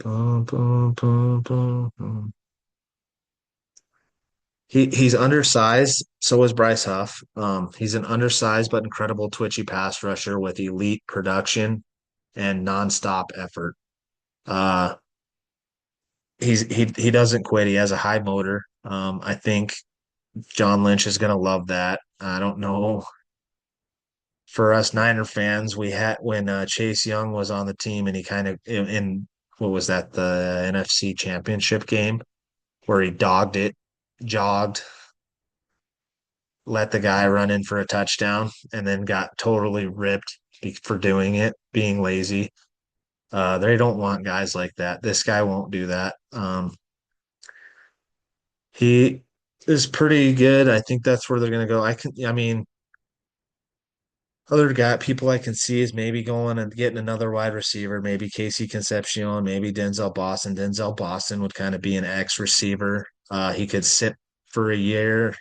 Boom, boom, boom, boom, boom. He's undersized. So is Bryce Huff. He's an undersized but incredible twitchy pass rusher with elite production and nonstop effort. Uh, he doesn't quit. He has a high motor. I think John Lynch is going to love that. I don't know. For us Niner fans, we had when Chase Young was on the team and he kind of in what was that, the NFC Championship game where he dogged it, jogged, let the guy run in for a touchdown, and then got totally ripped for doing it, being lazy. They don't want guys like that. This guy won't do that. He is pretty good. I think that's where they're going to go. I mean, other guy people I can see is maybe going and getting another wide receiver, maybe Casey Concepcion, maybe Denzel Boston. Denzel Boston would kind of be an X receiver. He could sit for a year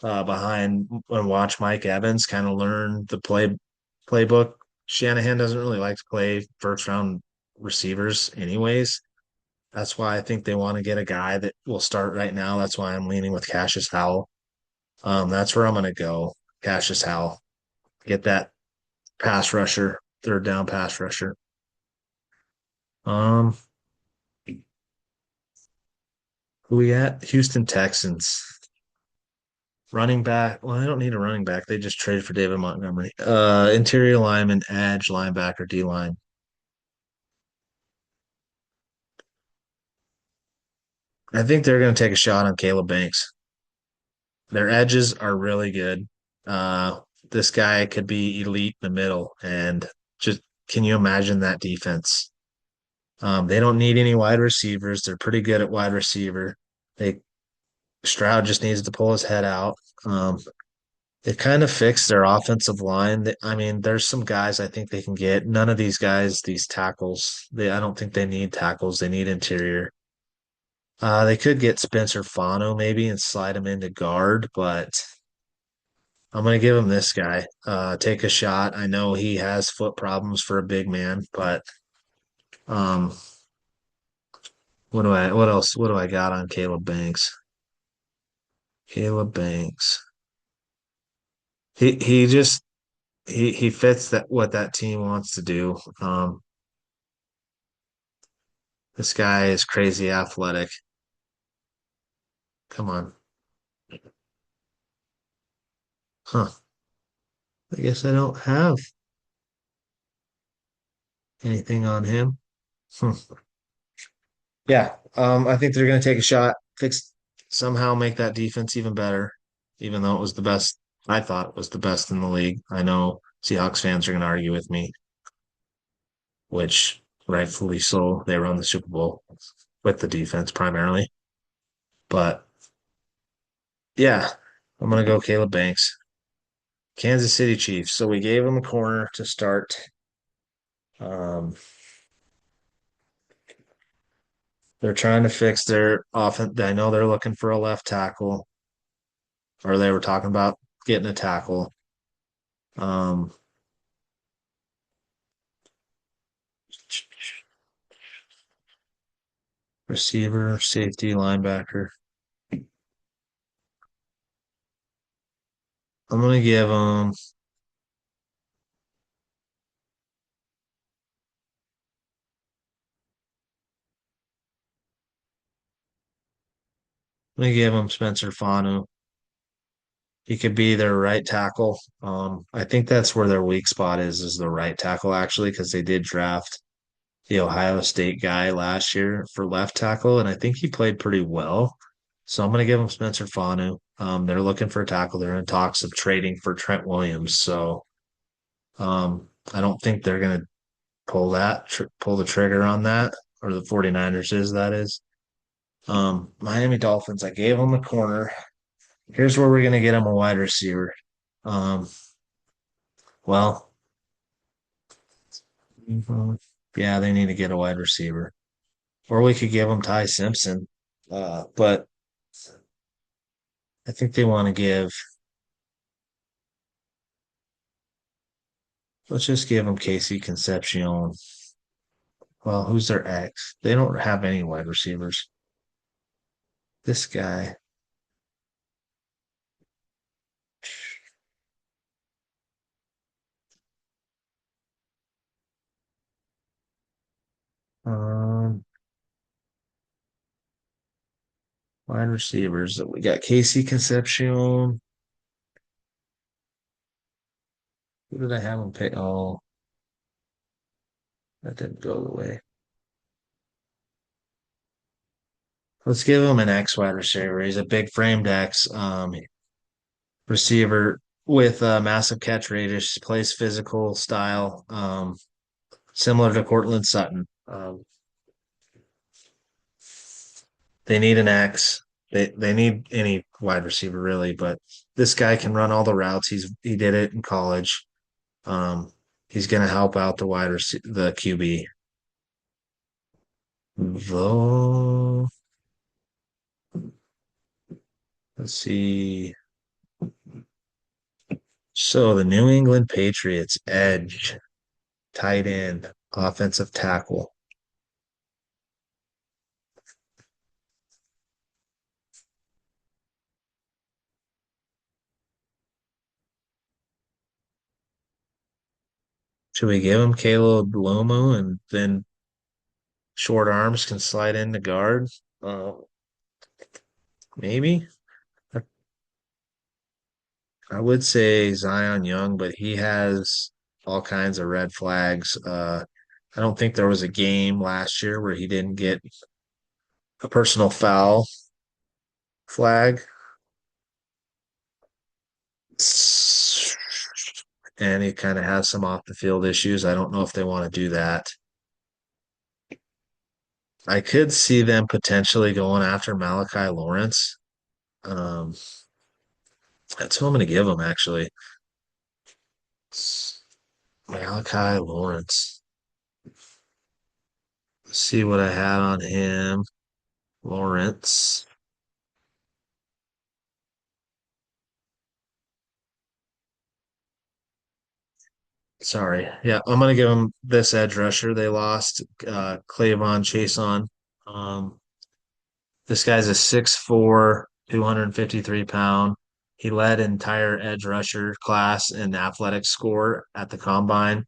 behind and watch Mike Evans kind of learn the playbook. Shanahan doesn't really like to play first round receivers anyways. That's why I think they want to get a guy that will start right now. That's why I'm leaning with Cassius Howell. That's where I'm going to go. Cassius Howell. Get that pass rusher, third down pass rusher. Um, who we at? Houston Texans. Running back. Well, I don't need a running back. They just traded for David Montgomery. Interior lineman, edge, linebacker, D line. I think they're going to take a shot on Caleb Banks. Their edges are really good. This guy could be elite in the middle, and just can you imagine that defense? They don't need any wide receivers. They're pretty good at wide receiver. They Stroud just needs to pull his head out. Um, they kind of fixed their offensive line. I mean, there's some guys I think they can get. None of these guys, these tackles, I don't think they need tackles. They need interior. They could get Spencer Fano maybe and slide him into guard, but I'm gonna give him this guy. Take a shot. I know he has foot problems for a big man, but um, what do I got on Caleb Banks? Caleb Banks. He just he fits that what that team wants to do. This guy is crazy athletic. Come on. Huh. I guess I don't have anything on him. Hmm. Yeah. I think they're gonna take a shot, fix somehow make that defense even better, even though it was the best I thought it was the best in the league. I know Seahawks fans are gonna argue with me, which rightfully so. They won the Super Bowl with the defense primarily. But yeah, I'm gonna go Caleb Banks. Kansas City Chiefs. So we gave them a corner to start. Um, they're trying to fix their offense. I know they're looking for a left tackle, or they were talking about getting a tackle. Um, receiver, safety, linebacker. I'm gonna give them. I'm gonna give them Spencer Fanu. He could be their right tackle. I think that's where their weak spot is the right tackle actually, because they did draft the Ohio State guy last year for left tackle, and I think he played pretty well. So I'm going to give him Spencer Fanu. They're looking for a tackle. They're in talks of trading for Trent Williams. So I don't think they're going to pull the trigger on that, or the 49ers is, that is. Miami Dolphins, I gave them a corner. Here's where we're going to get them a wide receiver. Um, well, yeah, they need to get a wide receiver. Or we could give them Ty Simpson. But I think they want to give, let's just give them Casey Concepcion. Well, who's their ex? They don't have any wide receivers. This guy, um, wide receivers. We got Casey Concepcion. Who did I have him pick? Oh, that didn't go the way. Let's give him an X wide receiver. He's a big framed X receiver with a massive catch radius, plays physical style, similar to Cortland Sutton. They need an X. They need any wide receiver really, but this guy can run all the routes. He did it in college. Um, he's going to help out the QB. Though, let's see. So the New England Patriots edge, tight end, offensive tackle. Should we give him Caleb Lomo and then short arms can slide into guard? Maybe. I would say Zion Young, but he has all kinds of red flags. I don't think there was a game last year where he didn't get a personal foul flag. And he kind of has some off the field issues. I don't know if they want to do that. I could see them potentially going after Malachi Lawrence. Um, that's who I'm going to give them, actually. Malachi Lawrence. Let's see what I had on him. Lawrence. Sorry. Yeah, I'm going to give them this edge rusher. They lost Clavon Chason. Um, this guy's a 6'4", 253 pound. He led entire edge rusher class in athletic score at the combine.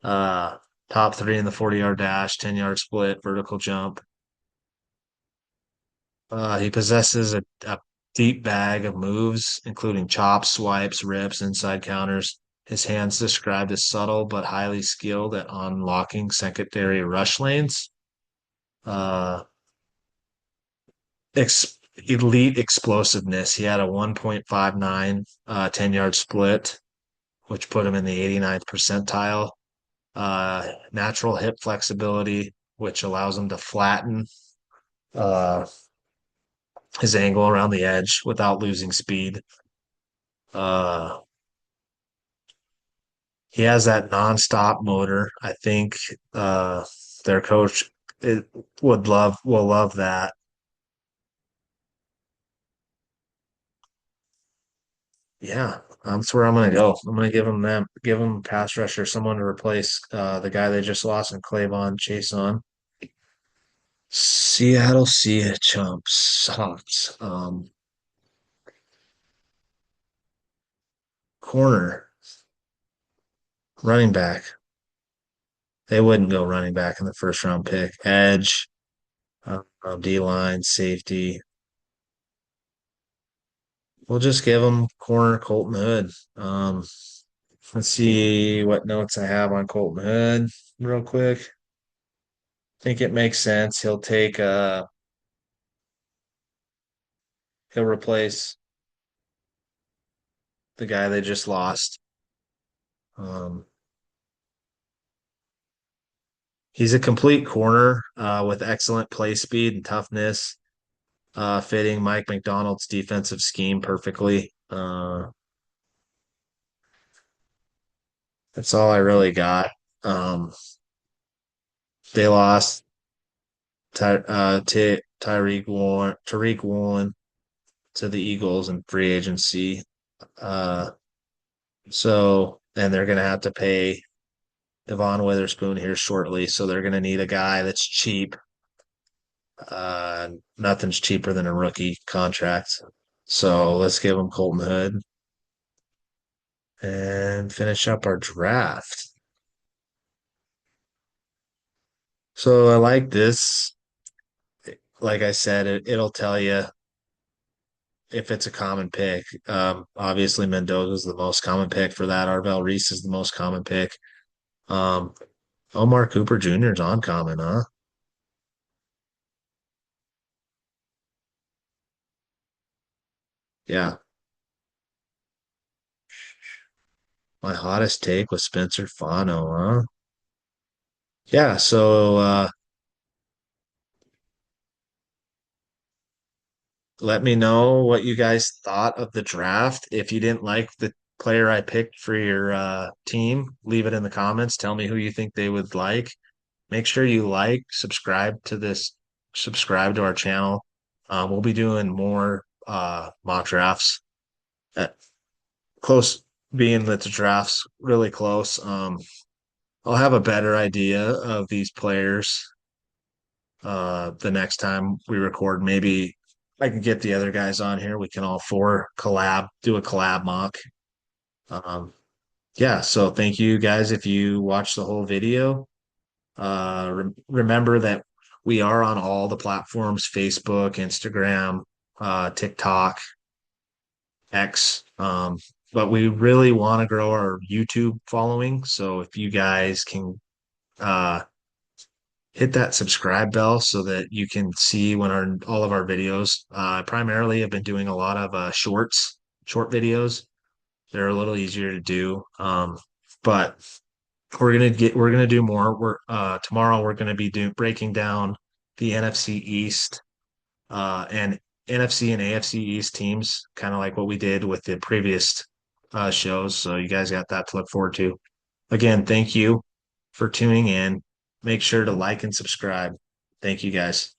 Uh, top three in the 40-yard dash, 10-yard split, vertical jump. He possesses a deep bag of moves, including chops, swipes, rips, inside counters. His hands described as subtle but highly skilled at unlocking secondary rush lanes. Uh, elite explosiveness. He had a 1.59 10-yard split, which put him in the 89th percentile. Natural hip flexibility, which allows him to flatten uh, his angle around the edge without losing speed. Uh, he has that nonstop motor. I think their coach it will love that. Yeah, that's where I'm gonna go. I'm gonna give him a pass rusher, someone to replace the guy they just lost in Clavon Chason. Seattle Sea Chumps Hawks. Corner, running back. They wouldn't go running back in the first round pick. Edge, D line, safety. We'll just give them corner Colton Hood. Let's see what notes I have on Colton Hood real quick. I think it makes sense. He'll replace the guy they just lost. Um, he's a complete corner with excellent play speed and toughness, fitting Mike McDonald's defensive scheme perfectly. That's all I really got. Um, they lost Tariq Woolen to the Eagles in free agency. Uh, and they're going to have to pay Devon Witherspoon here shortly. So they're going to need a guy that's cheap. Nothing's cheaper than a rookie contract. So let's give him Colton Hood and finish up our draft. So I like this. Like I said, it'll tell you if it's a common pick. Obviously, Mendoza is the most common pick for that. Arvell Reese is the most common pick. Um, Omar Cooper Jr. is uncommon, huh? Yeah. My hottest take was Spencer Fano, huh? Yeah. So let me know what you guys thought of the draft. If you didn't like the player I picked for your team, leave it in the comments. Tell me who you think they would like. Make sure you subscribe to our channel. We'll be doing more mock drafts at close, being that the draft's really close. I'll have a better idea of these players the next time we record. Maybe I can get the other guys on here. We can all four do a collab mock. Um, yeah, so thank you guys if you watched the whole video. Remember that we are on all the platforms: Facebook, Instagram, TikTok, X. But we really want to grow our YouTube following. So if you guys can uh, hit that subscribe bell so that you can see when all of our videos. Primarily, I've been doing a lot of short videos. They're a little easier to do. But we're gonna do more. We're tomorrow we're gonna be breaking down the NFC East and NFC and AFC East teams, kind of like what we did with the previous shows. So you guys got that to look forward to. Again, thank you for tuning in. Make sure to like and subscribe. Thank you guys.